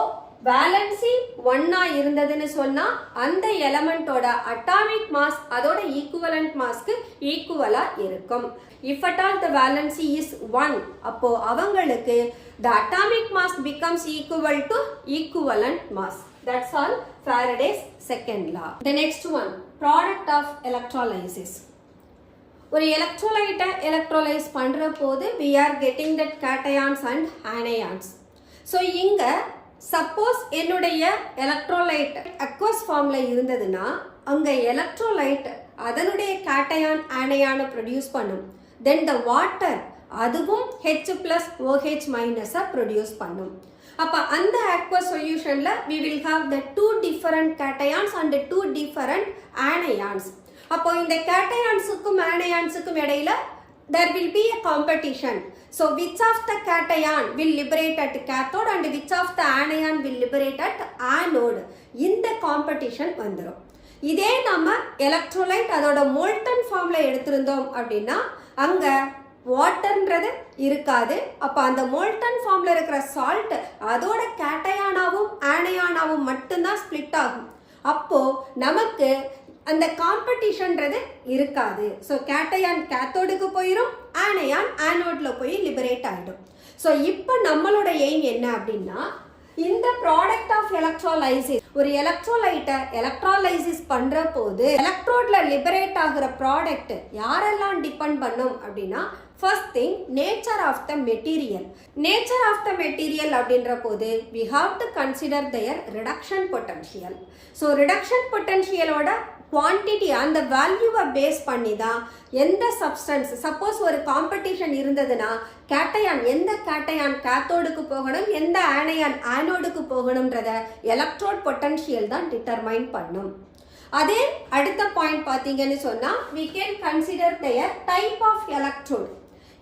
[SPEAKER 1] வேலன்சி 1 இருந்ததுன்னு சொன்னா அந்த எலிமெண்டோட அட்டாமிக் மாஸ் அதோட ஈக்குவலன்ட் மாஸ்க்கு ஈக்குவலா இருக்கும். if at all the valency is 1, அப்போ அவங்களுக்கு the atomic mass becomes equal to equivalent mass. That's all Faraday's second law. The next one, product of electrolysis. ஒரு எலக்ட்ரோலைட்டை எலக்ட்ரோலைஸ் பண்ற போது we are getting that cations and anions. so இங்க suppose என்னுடைய electrolyte aqueous ஃபார்ம்ல இருந்ததுன்னா அங்க எலக்ட்ரோலைட் அதனுடைய cation ஆனயானை produce பண்ணும். தென் த வாட்டர் அதுவும் H plus OH minus produce பண்ணும். அப்ப அந்த aqueous சொல்யூஷன்ல we will have the two different cations and two different anions. அப்போ இந்த cationஸுக்கும் anionsுக்கும் இடையில there will be a competition. so which of the cation will liberate at cathode and which of the anion will liberate at anode, இந்த competition வந்துரும். இதே நம்ம electrolyte அதோட molten ஃபார்ம்ல எடுத்திருந்தோம் அப்படின்னா அங்க வாட்டர்ன்றது இருக்காது. அப்போ அந்த மோல்டன் ஃபார்ம்ல இருக்கிற சால்ட் அதோட கேட்டையானாவும் ஆனையானாவும் மட்டும்தான் ஸ்பிளிட் ஆகும். அப்போ நமக்கு அந்த காம்படிஷன்றது இருக்காது. ஸோ கேட்டையான் கேத்தோடுக்கு போயிடும், ஆனையான் ஆனோட்ல போய் லிபரேட் ஆகிடும். ஸோ இப்போ நம்மளோட எய்ம் என்ன அப்படின்னா, இந்த ப்ராடக்ட் ஆஃப் எலக்ட்ரோலைசிஸ், ஒரு எலக்ட்ரோலைட்டை எலக்ட்ரோலைசிஸ் பண்ற போது எலக்ட்ரோட்ல லிபரேட் ஆகிற ப்ராடக்ட் யாரெல்லாம் டிபெண்ட் பண்ணும் அப்படின்னா, first thing nature of the material. Nature of the material அப்படின்ற போது we have to consider their reduction potential. So reduction பொட்டன்ஷியலோட குவான்டிட்டி அந்த வேல்யூவை பேஸ் பண்ணி தான் எந்த சப்ஸ்டன்ஸ், சப்போஸ் ஒரு காம்படிஷன் இருந்ததுன்னா கேட்டையான் எந்த கேட்டையான் கேத்தோடுக்கு போகணும், எந்த ஆனையான் ஆனோடுக்கு போகணும்ன்றத எலக்ட்ரோட் பொட்டன்ஷியல் தான் டிட்டர்மைன் பண்ணும். அதே அடுத்த பாயிண்ட் பார்த்தீங்கன்னு சொன்னா we can consider their type of electrode.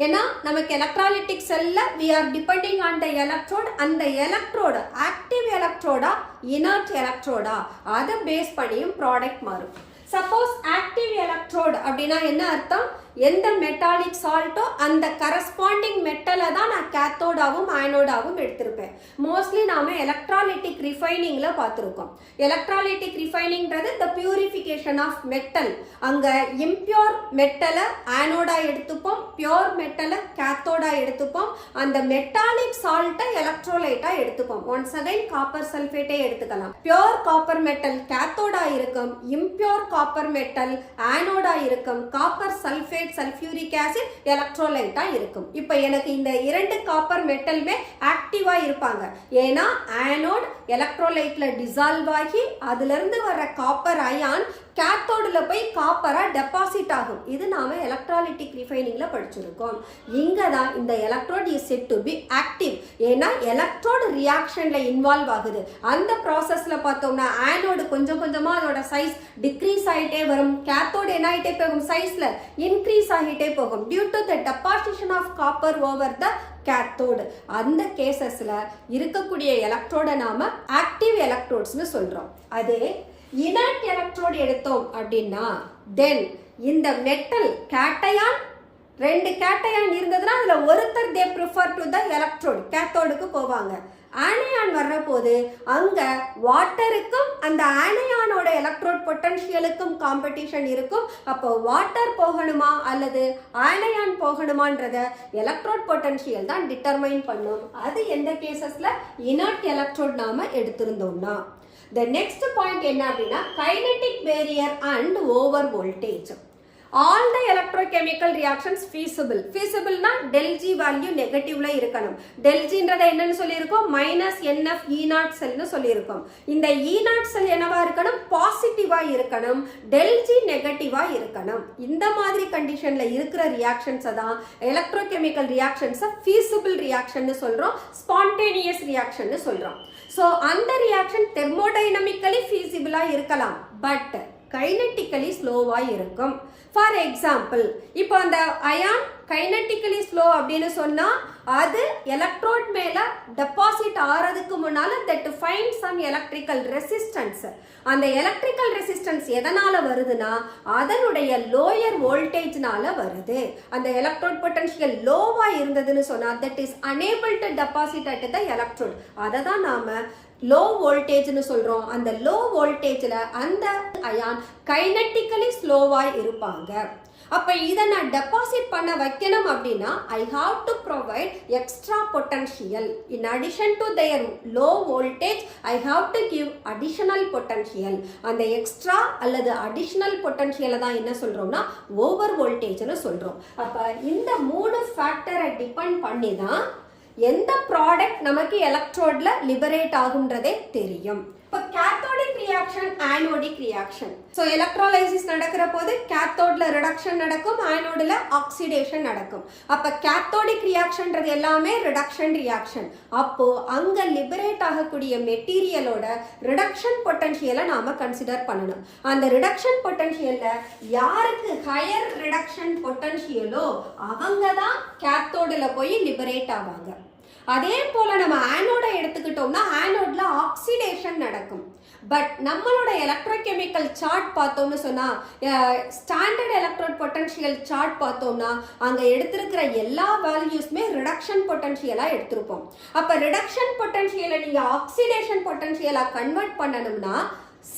[SPEAKER 1] ஏன்னா நமக்கு எலக்ட்ராலிட்டிக் செல்ல we are depending on the electrode. அந்த எலக்ட்ரோட ஆக்டிவ் எலக்ட்ரோடா இனர்ட் எலக்ட்ரோடா அதை பேஸ் பண்ணியும் ப்ராடக்ட் மாறும். சப்போஸ் ஆக்டிவ் எலக்ட்ரோட் அப்படின்னா என்ன அர்த்தம், எந்த மெட்டாலிக் சால்ட்டோ அந்த கரஸ்பாண்டிங் மெட்டலை தான் நான் கேத்தோடாவும் ஆனோடாவும் எடுத்திருப்பேன். மோஸ்ட்லி நாம எலக்ட்ராலிட்டிக் ரிஃபைனிங்ல பார்த்துருக்கோம். எலக்ட்ராலிட்டிக் ரிஃபைனிங்கிறது த பியூரிஃபிகேஷன் ஆஃப் மெட்டல். அங்க இம்பியூர் மெட்டலை ஆனோடா எடுத்துப்போம், பியூர் மெட்டலை கேத்தோடா எடுத்துப்போம், அந்த மெட்டாலிக் சால்ட்டை எலக்ட்ரோலைட்டா எடுத்துப்போம். ஒன்ஸ் அகைன் காப்பர் சல்ஃபேட்டே எடுத்துக்கலாம். பியூர் காப்பர் மெட்டல் கேத்தோடா இருக்கும், இம்பியூர் காப்பர் மெட்டல் ஆனோடா இருக்கும், காப்பர் சல்ஃபேட் சல்ஃபியூரிக் ஆசிட் எலக்ட்ரோலைட்டா இருக்கும். இப்போ எனக்கு இந்த இரண்டு காப்பர் மெட்டலுமே ஆக்டிவா இருப்பாங்க. ஏன்னா ஆனோட் எலக்ட்ரோலைட்ல டிசால்வ் ஆகி அதுல இருந்து வர காப்பர் அயான் கேத்தோடுல போய் காப்பரா டெபாசிட் ஆகும். இது நாம எலக்ட்ராலிட்டிக் ரிஃபைனிங்ல படிச்சிருக்கோம். இங்க தான் இந்த electrode is set to be active. ஏன்னா எலக்ட்ரோட் ரியாக்ஷன்ல இன்வால்வ் ஆகுது. அந்த ப்ராசஸ்ல பார்த்தோம்னா ஆனோடு கொஞ்சம் கொஞ்சமா அதோட சைஸ் டிக்ரீஸ் ஆகிட்டே வரும், கேத்தோடு என்ன ஆகிட்டே போகும், சைஸ்ல இன்க்ரீஸ் ஆகிட்டே போகும் due to the deposition of copper over the cathode. அந்த கேசஸ்ல இருக்கக்கூடிய எலக்ட்ரோட நாம ஆக்டிவ் எலக்ட்ரோட்ஸ்னு சொல்றோம். அதே இனர்ட் எலக்ட்ரோட் எடுத்தோம் அப்படின்னா தென் இந்த மெட்டல் கேட்டையான், ரெண்டு கேட்டையான் இருந்ததுன்னா அதுல ஒருத்தர் they prefer to the electrode கேத்தோடுக்கு போவாங்க. ஆனையான் வர்ற போது அங்க வாட்டருக்கும் அந்த ஆனையானோட எலக்ட்ரோட் பொட்டன்ஷியலுக்கும் காம்படிஷன் இருக்கும். அப்போ வாட்டர் போகணுமா அல்லது ஆனையான் போகணுமான்றத எலக்ட்ரோட் பொட்டன்ஷியல் தான் டிட்டர்மைன் பண்ணும். அது எந்த கேசஸ்ல இனர்ட் எலக்ட்ரோட் நாம எடுத்திருந்தோம்னா. The next point என்ன அப்படின்னா kinetic barrier and over voltage. All the electrochemical reactions feasible. Feasible na del G value negative la இருக்கணும். del G ன்றதை என்னன்னு சொல்லியிருக்கோம், minus NF E0 செல்னு சொல்லியிருக்கோம். இந்த E0 செல் என்னவா இருக்கணும், பாசிட்டிவா இருக்கணும், del G நெகட்டிவா இருக்கணும். இந்த மாதிரி கண்டிஷன்ல இருக்கிற ரியாக்ஷன்ஸ் தான் எலக்ட்ரோகெமிக்கல் ரியாக்ஷன்ஸ் feasible reaction சொல்றோம், spontaneous reaction சொல்றோம். ஸோ அந்த ரியாக்ஷன் தெர்மோடைனமிக்கலி ஃபீசிபிளா இருக்கலாம், பட் கைனட்டிக்கலி ஸ்லோவா இருக்கும். ஃபார் எக்ஸாம்பிள், இப்போ அந்த அயான் கைனட்டிக்கலி ஸ்லோ அப்படின்னு சொன்னா அது எலக்ட்ரோட் மேல டெபாசிட் ஆறதுக்கு முன்னால that find some electrical resistance. அந்த எலக்ட்ரிக்கல் ரெசிஸ்டன்ஸ் எதனால வருதுன்னா அதனுடைய லோயர் வோல்டேஜ்னால வருது. அந்த எலக்ட்ரோட் பொட்டன்ஷியல் லோவா இருந்ததுன்னு சொன்னா that is unable to deposit at the electrode. அதை தான் நாம லோ வோல்டேஜ்னு சொல்றோம். அந்த லோ வோல்டேஜ்ல அந்த அயான் கைனட்டிக்கலி ஸ்லோவா இருப்பாங்க. அப்ப இதை நான் டெபாசிட் பண்ண வைக்கணும் அப்படின்னா I have to provide extra potential. In addition to their low voltage I have to give additional potential. அந்த எக்ஸ்ட்ரா அல்லது அடிஷனல் பொட்டன்ஷியலை தான் என்ன சொல்றோம்னா ஓவர் வோல்டேஜ்னு சொல்றோம். அப்ப இந்த மூணு ஃபேக்டரை டிபெண்ட் பண்ணி தான் எந்த ப்ராடக்ட் நமக்கு எலக்ட்ரோட்ல லிபரேட் ஆகும்ன்றதே தெரியும். இப்போ cathodic reaction, anodic reaction. So electrolysis நடக்கிற போது கேத்தோட்ல ரிடக்ஷன் நடக்கும், ஆனோடில் ஆக்சிடேஷன் நடக்கும். அப்போ கேத்தோடிக் ரியாக்ஷன்றது எல்லாமே ரிடக்ஷன் ரியாக்ஷன். அப்போ அங்க லிபரேட் ஆகக்கூடிய மெட்டீரியலோட ரிடக்ஷன் பொட்டன்ஷியலை நாம கன்சிடர் பண்ணணும். அந்த ரிடக்ஷன் பொட்டன்ஷியல்ல யாருக்கு ஹையர் ரிடக்ஷன் பொட்டன்ஷியலோ அவங்க தான் கேத்தோடில் போய் லிபரேட் ஆவாங்க. அதே போல நம்ம ஆனோட எடுத்துக்கிட்டோம்னா ஆனோட்ல ஆக்சிடேஷன் நடக்கும். பட் நம்மளோட எலக்ட்ரோகெமிக்கல் சார்ட் பார்த்தோம்னு சொன்னா ஸ்டாண்டர்ட் எலக்ட்ரோட் பொட்டன்ஷியல் சார்ட் பார்த்தோம்னா அங்க எடுத்திருக்கிற எல்லா வேல்யூஸ்மே ரிடக்ஷன் பொட்டன்ஷியலா எடுத்திருப்போம். அப்ப ரிடக்ஷன் பொட்டன்ஷியலை நீங்க ஆக்சிடேஷன் பொட்டன்ஷியலா கன்வெர்ட் பண்ணணும்னா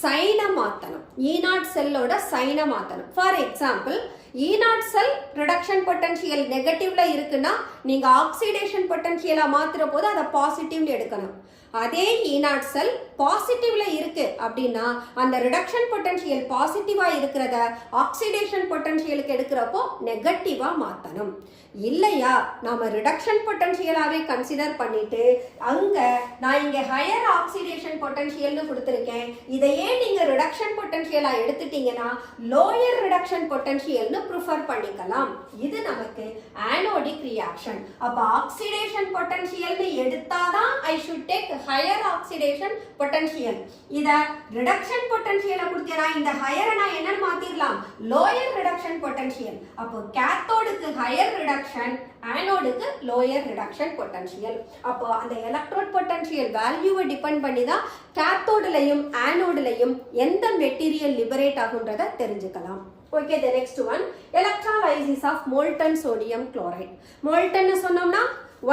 [SPEAKER 1] சைனை மாத்தணும். E0 செல்லோட சைனை மாத்தணும். For example E0 cell reduction potential நெகட்டிவ்ல இருக்குன்னா நீங்க ஆக்சிடேஷன் பொட்டன்ஷியலா மாத்துற போது அதை பாசிட்டிவ்ல எடுக்கணும். அதே E0 செல் பாசிட்டிவ்ல இருக்கு அப்படின்னா அந்த ரிடக்ஷன் பொட்டன்ஷியல் பாசிட்டிவா இருக்கிறத ஆக்சிடேஷன் பொட்டன்ஷியலுக்கு எடுக்கிறப்போ நெகட்டிவா மாத்தணும். இல்லையா நாம ரிடக்ஷன் பொட்டன்ஷியலாவே கன்சிடர் பண்ணிட்டு அங்க நான் இங்க ஹையர் ஆக்சிடேஷன் பொட்டன்ஷியல்னு கொடுத்திருக்கேன், இதையே நீங்க ரிடக்ஷன் பொட்டன்ஷியலா எடுத்துட்டீங்கன்னா லோயர் ரிடக்ஷன் பொட்டன்ஷியல்னு ப்ரிஃபர் பண்ணிக்கலாம். இது நமக்கு ஆனோடிக் ரியாக்ஷன். அப்ப ஆக்சிடேஷன் பொட்டன்ஷியல்னு எடுத்தாதான் I should take higher oxidation potential. இத ரிடக்ஷன் பொட்டன்ஷியலை கொடுத்தேனா இந்த ஹையரை நான் என்னன்னு மாத்திரலாம், லோயர் ரிடக்ஷன் பொட்டன்ஷியல். அப்போ கேத்தோடுக்கு ஹையர் ரிடக்ஷன், ஆனோடுக்கு லோயர் ரிடக்ஷன் பொட்டன்ஷியல். அப்போ அந்த எலக்ட்ரோட் பொட்டன்ஷியல் வேல்யூவை டிபெண்ட் பண்ணி தான் கேத்தோடுலையும் ஆனோடுலையும் எந்த மெட்டீரியல் லிபரேட் ஆகுன்றத தெரிஞ்சுக்கலாம். Okay, the next one, electrolysis of molten sodium chloride. molten சொன்னோம்னா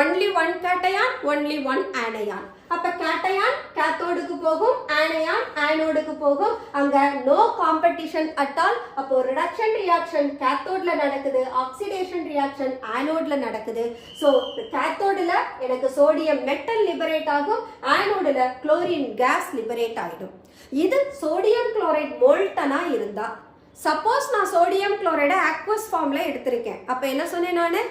[SPEAKER 1] only one cation, only one anion. அப்ப கேட்டயான் கேத்தோடுக்கு போகும், ஆனயான் ஆனோடுக்கு போகும். அங்க நோ காம்படிஷன் அட் ஆல். அப்போ ரிடக்ஷன் ரியாக்ஷன் கேத்தோட்ல நடக்குது, ஆக்சிடேஷன் ரியாக்ஷன் ஆனோட்ல நடக்குது. சோ கேத்தோடுல எனக்கு சோடியம் மெட்டல் லிபரேட் ஆகும், ஆனோடுல குளோரின் கேஸ் லிபரேட் ஆயிடும். இது சோடியம் குளோரைட் மோல்டனா இருந்தா. சப்போஸ் நான் சோடியம் குளோரைடை அக்வஸ் ஃபார்ம்ல எடுத்திருக்கேன், அப்ப என்ன சொன்னேன் நானு,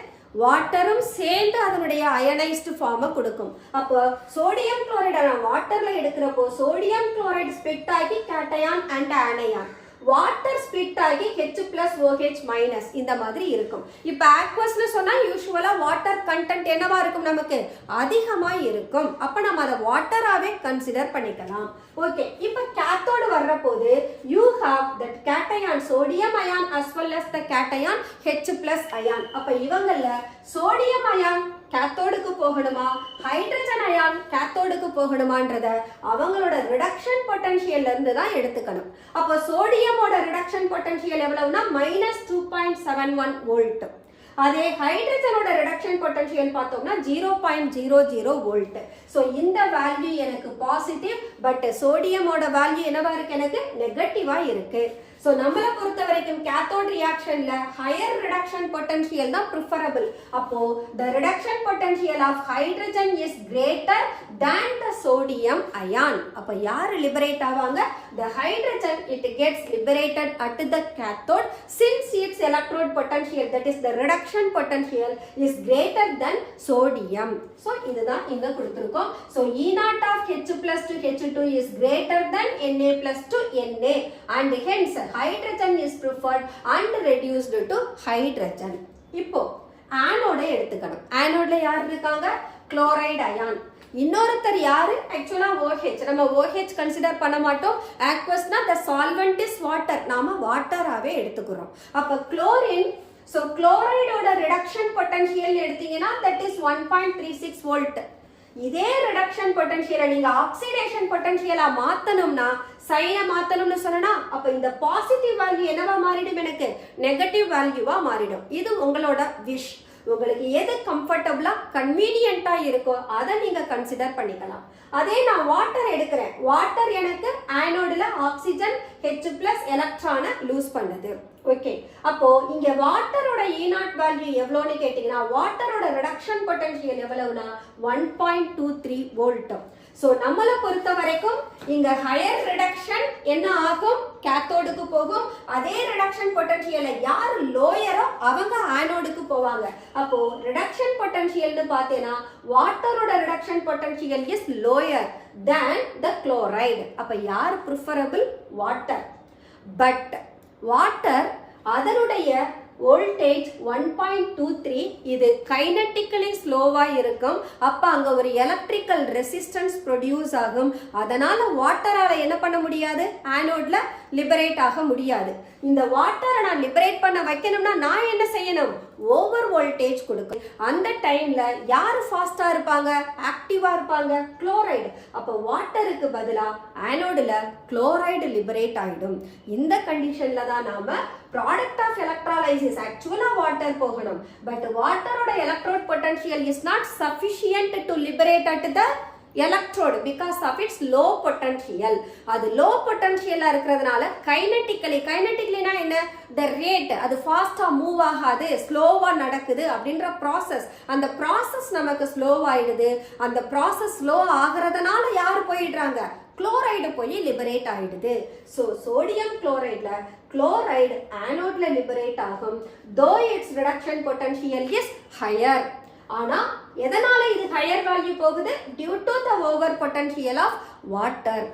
[SPEAKER 1] வாட்டரும் சேர்ந்து அதனுடைய அயனைஸ்டு ஃபார்மை கொடுக்கும். அப்போ சோடியம் குளோரைடை நான் வாட்டர்ல எடுக்கிறப்போ சோடியம் குளோரைடு ஸ்பிளிட் ஆகி cation and anion, water split ஆகி H+OH- இந்த மாதிரி இருக்கும். இப்போ ஆக்வஸ்னு சொன்னா யூசுவலா வாட்டர் கண்டென்ட் என்னவா இருக்கும், நமக்கு அதிகமா இருக்கும். அப்ப நம்ம அதை வாட்டராவே கன்சிடர் பண்ணிக்கலாம். ஓகே, இப்போ கேத்தோடு வர்ற போது you have that cation sodium ion as well as the cation H+ ion. அப்ப இவங்கள்ல சோடியம் அயான் கேத்தோடுக்கு போகணுமா, ஹைட்ரஜன் அயான் கேத்தோடுக்கு போகணுமான்றத அவங்களோட ரிடக்ஷன் பொட்டன்ஷியல்ல இருந்து தான் எடுத்துக்கணும். அப்போ சோடியமோட ரிடக்ஷன் பொட்டன்ஷியல் எவ்வளவுனா -2.71 வோல்ட். அதே ஹைட்ரஜனோட ரிடக்ஷன் பொட்டன்ஷியல் பார்த்தோம்னா 0.00 வோல்ட். ஸோ இந்த வேல்யூ எனக்கு பாசிட்டிவ், பட் சோடியமோட வேல்யூ என்னவா இருக்கு, எனக்கு நெகட்டிவா இருக்கு. ஸோ நம்மளை பொறுத்த வரைக்கும் கேத்தோட் ரியாக்ஷன்ல ஹையர் ரிடக்ஷன் பொட்டன்ஷியல் தான் ப்ரிஃபரபிள். அப்போ the reduction potential of hydrogen is greater than the sodium ion. அப்போ யார் லிபரேட் ஆவாங்க, the hydrogen it gets liberated at the cathode since its electrode potential that is the reduction potential is greater than sodium. So இதுதான் இங்க கொடுத்துருக்கோம். So E0 of H+ to H2 is greater than Na+ to Na and hence hydrogen is preferred and reduced to hydrogen. இப்போ ஆனோட எடுத்துக்கணும். ஆனோட்ல யார் இருக்காங்க, chloride ion. இன்னொருத்தர் யாரு, ஆக்சுவலா OH. நம்ம OH கன்சிடர் பண்ண மாட்டோம். ஆக்வஸ்னா the solvent is water, நாம வாட்டராவே எடுத்துக்கிறோம். அப்ப குளோரின், சோ குளோரைடோட ரிடக்ஷன் பொட்டன்ஷியல் எடுத்தீங்கன்னா that is 1.36 வோல்ட். இதே ரிடக்ஷன் பொட்டன்ஷியலை நீங்க ஆக்சிடேஷன் பொட்டன்ஷியலா மாத்தணும்னா சைனை மாத்தணும்னு சொன்னா அப்ப இந்த பாசிட்டிவ் வேல்யூ என்னவா மாறிடும், எனக்கு நெகட்டிவ் வேல்யூவா மாறிடும். இது உங்களோட விஷ். உங்களுக்கு எது கம்ஃபர்டபுளா கன்வீனியன்ட்டா இருக்கோ அதை நீங்க கன்சிடர் பண்ணிக்கலாம். அதே நான் வாட்டர் எடுக்கிறேன், வாட்டர் எனக்கு ஆனோடுல ஆக்சிஜன் H+ எலக்ட்ரானை லூஸ் பண்ணுது. ஓகே, அப்போ இங்க வாட்டரோட E0 வேல்யூ எவ்வளோன்னு கேட்டீங்கன்னா வாட்டரோட ரிடக்ஷன் பொட்டன்ஷியல் எவ்வளவுனா 1.23 வோல்ட். சோ நம்மளை பொறுத்த வரைக்கும் இங்க ஹையர் ரிடக்ஷன் என்ன ஆகும், கேத்தோடுக்கு போகும். அதே ரிடக்ஷன் பொட்டன்ஷியலை யார் லோயரோ அவங்க ஆனோடுக்கு போவாங்க. அப்போ ரிடக்ஷன் பொட்டன்ஷியல்னு பார்த்தேன்னா வாட்டரோட reduction potential is lower than the chloride. அப்ப யார் ப்ரிஃபரபிள், வாட்டர். பட் வாட்டர் அதனுடைய வோல்டேஜ் 1.23 இது கைனட்டிக்கலி ஸ்லோவா இருக்கும். அப்ப அங்க ஒரு எலக்ட்ரிக்கல் ரெசிஸ்டன்ஸ் ப்ரொடியூஸ் ஆகும். அதனால வாட்டரால என்ன பண்ண முடியாது, ஆனோட்ல லிபரேட் ஆக முடியாது. இந்த வாட்டரை நான் லிபரேட் பண்ண வைக்கணும்னா நான் என்ன செய்யணும், ஓவர் வோல்டேஜ் கொடுக்கணும். அந்த டைம்ல யாரு ஃபாஸ்டா இருப்பாங்க, ஆக்டிவா இருப்பாங்க, குளோரைடு. அப்ப வாட்டருக்கு பதிலா ஆனோடுல குளோரைடு லிபரேட் ஆயிடும். இந்த கண்டிஷன்ல தான் நாம ப்ராடக்ட் ஆஃப் எலக்ட்ராலைசிஸ் ஆக்சுவலா வாட்டர் போகணும். பட் வாட்டரோட electrode potential is not sufficient to liberate at the electrode because of its low potential. அது low potential இருக்கிறதுனால கைனட்டிக்கலினா என்ன, the rate அது ஃபாஸ்டா மூவ் ஆகாது, ஸ்லோவா நடக்குது அப்படின்ற ப்ராசஸ். அந்த ப்ராசஸ் நமக்கு ஸ்லோ ஆயிடுது. அந்த ப்ராசஸ் ஸ்லோ ஆகிறதுனால யாரு போயிடுறாங்க, குளோரைடு போய் லிபரேட் ஆயிடுது. ஸோ சோடியம் குளோரைட்ல குளோரைடு ஆனோட்ல லிபரேட் ஆகும். Though its reduction potential is higher. ஆனா எதனால இது ஹையர் வேல்யூ போகுது, due to the over potential of water.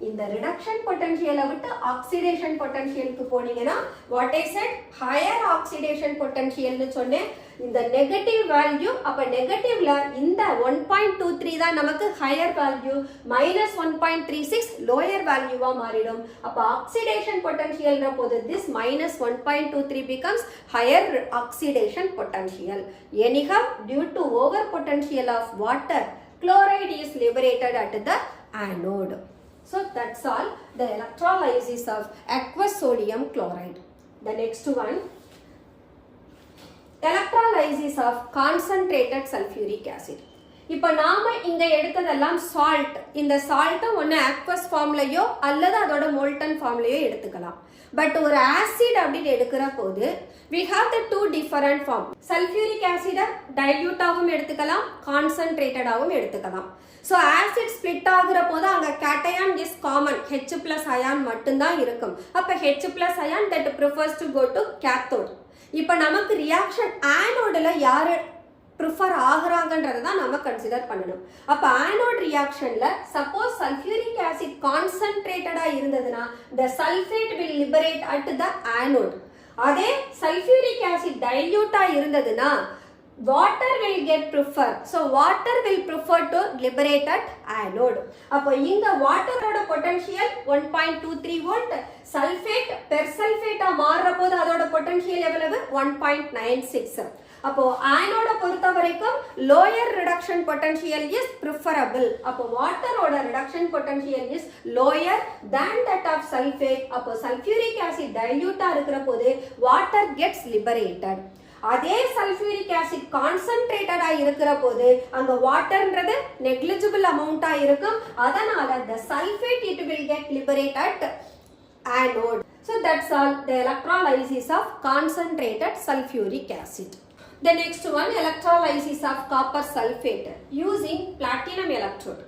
[SPEAKER 1] இந்த ரிடக்ஷன் பொட்டன்ஷியலை விட்டு ஆக்சிடேஷன் பொட்டன்ஷியலுக்கு போனீங்கன்னா what I said, higher oxidation பொட்டன்ஷியல்னு சொன்னேன். இந்த நெகட்டிவ் வேல்யூ, அப்ப நெகட்டிவ்ல இந்த 1.23 தான் நமக்கு ஹையர் வேல்யூ, -1.36 லோயர் வேல்யூவா மாறிடும். அப்ப ஆக்சிடேஷன் பொட்டன்ஷியல்ன்ற போது this -1.23 becomes higher oxidation potential. Anyhow, due to over potential of water, chloride is liberated at the anode. So that's all the electrolysis of aqueous sodium chloride. The next one, electrolysis of concentrated sulfuric acid. இப்போ நாம இங்க எடுத்ததெல்லாம் salt. இந்த சால்ட்டை ஒன்று aqueous ஃபார்ம்லயோ அல்லது அதோட molten ஃபார்ம்லயோ எடுத்துக்கலாம். But ஒரு acid அப்படின்னு எடுக்கிற போது we have the two different form. sulfuric acid டைல்யூட்டாகவும் எடுத்துக்கலாம், கான்சன்ட்ரேட்டடாகவும் எடுத்துக்கலாம். ஸோ ஆசிட் ஸ்பிளிட் ஆகுற போது அங்கே cation is common, H plus ion மட்டும்தான் இருக்கும். அப்போ H plus ion that prefers to go to cathode. இப்போ நமக்கு ரியாக்ஷன் ஆனோடில் யாரு ப்ரிஃபர் ஆகுறாங்கன்றதை தான் நம்ம கன்சிடர் பண்ணணும். அப்போ ஆனோட் ரியாக்ஷன்ல சப்போஸ் சல்ஃபியூரிக் ஆசிட் கான்சன்ட்ரேட்டடா இருந்ததுன்னா the sulfate will liberate at the anode. அதே சல்ஃபியூரிக் ஆசிட் டைல்யூட்டா இருந்ததுன்னா water will get prefer. So water will prefer to liberate at anode. அப்போ இங்க வாட்டரோட பொட்டன்ஷியல் 1.23 வோல்ட், சல்ஃபேட் பெர் சல்ஃபேட்டா மாறுற போது அதோட பொட்டன்ஷியல் எவ்வளவு 1.96. அப்போ ஆனோட பொறுத்த வரைக்கும் lower reduction potential is preferable. அப்போ வாட்டரோட reduction potential is lower than that of sulphate. அப்போ சல்ஃபியூரிக் ஆசிட் டைல்யூட்டா இருக்கிற போது வாட்டர் கெட்ஸ் லிபரேட்டட். அதே சல்ஃபியூரிக் ஆசிட் கான்சன்ட்ரேட்டடா இருக்கிற போது அங்க வாட்டர்ன்றது நெக்லிஜிபிள் அமௌண்டா இருக்கும். அதனால the sulfate it will get liberated at anode. So that's all the electrolysis of concentrated sulfuric acid. The next one, electrolysis of copper sulfate using platinum electrode.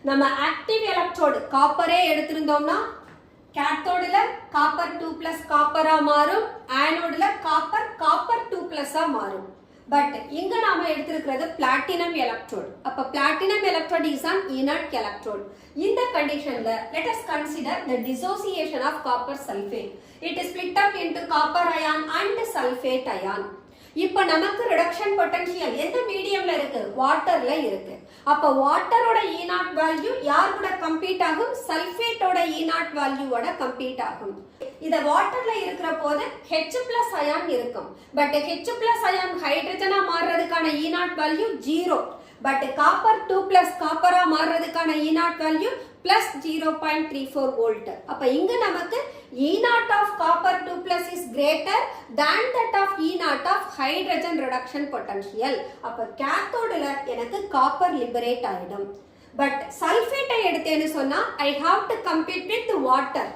[SPEAKER 1] நம்ம active electrode காப்பரே எடுத்திருந்தோம்னா கேத்தோடுல copper 2+ காப்பரா மாறும், ஆனோடுல copper 2+ மாறும். But இங்க நாம எடுத்திருக்கிறது platinum electrode. அப்ப platinum electrode is an inert electrode. இந்த கண்டிஷன்ல let us consider the dissociation of copper sulfate. It is split up into copper ion and sulfate ion. இப்போ நமக்கு ரிடக்ஷன் பொட்டன்ஷியல் எந்த மீடியம்ல இருக்கு, வாட்டர்ல இருக்கு. அப்ப வாட்டரோட E0 வேல்யூ யார் கூட கம்பீட் ஆகும், சல்ஃபேட்டோட E0 வேல்யூவோட கம்பீட் ஆகும். இத வாட்டர்ல இருக்கிற போது H பிளஸ் அயான் இருக்கும். பட் H பிளஸ் அயான் ஹைட்ரஜனா மாறுறதுக்கான E0 வேல்யூ 0. பட் காப்பர் 2+ காப்பரா மாறுறதுக்கான E0 வேல்யூ plus 0.34 volt. அப்ப இங்க நமக்கு E0 of copper 2+ is greater than that of E0 of hydrogen reduction potential. அப்ப கேத்தோடுல எனக்கு காப்பர் லிபரேட் ஆயிடும். பட் சல்ஃபேட்டை எடுத்தேன்னு சொன்னா I have to compete with water.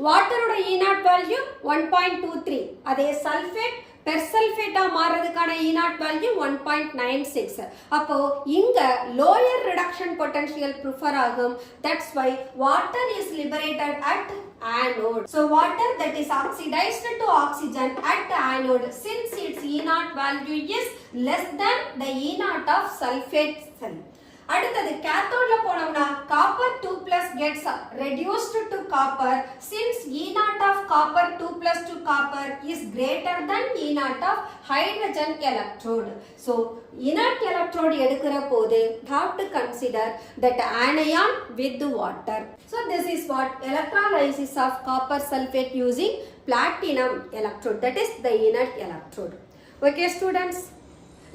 [SPEAKER 1] வாட்டரோட E0 வேல்யூ 1.23. அதே சல்ஃபேட் பெர்சல்ஃபேட்டா மாறதுக்கான E0 வேல்யூ 1.96. அப்போ இங்க லோயர் ரிடக்ஷன் பொட்டன்ஷியல் ப்ரிஃபர் ஆகும். That's why water is liberated at anode. So water that is oxidized to oxygen at the anode since its E0 value is less than the E0 of sulfate cell. அடுத்தது கேத்தோட்ல போனோம்னா copper 2 plus gets reduced to copper since E naught of copper 2 plus to copper is greater than E naught of hydrogen electrode. So inert electrode எடுக்கிற போது have to consider that anion with water. So this is what electrolysis of copper sulfate using platinum electrode, that is the inert electrode. Okay students,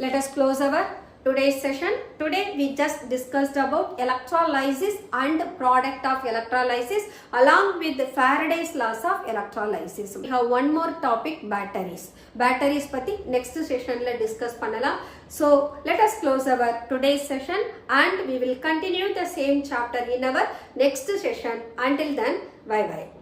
[SPEAKER 1] let us close our today's session. Today we just discussed about electrolysis and product of electrolysis along with the Faraday's laws of electrolysis. We have one more topic, batteries. Batteries pati next session la discuss pannalam. So let us close our today's session and we will continue the same chapter in our next session. Until then, bye bye.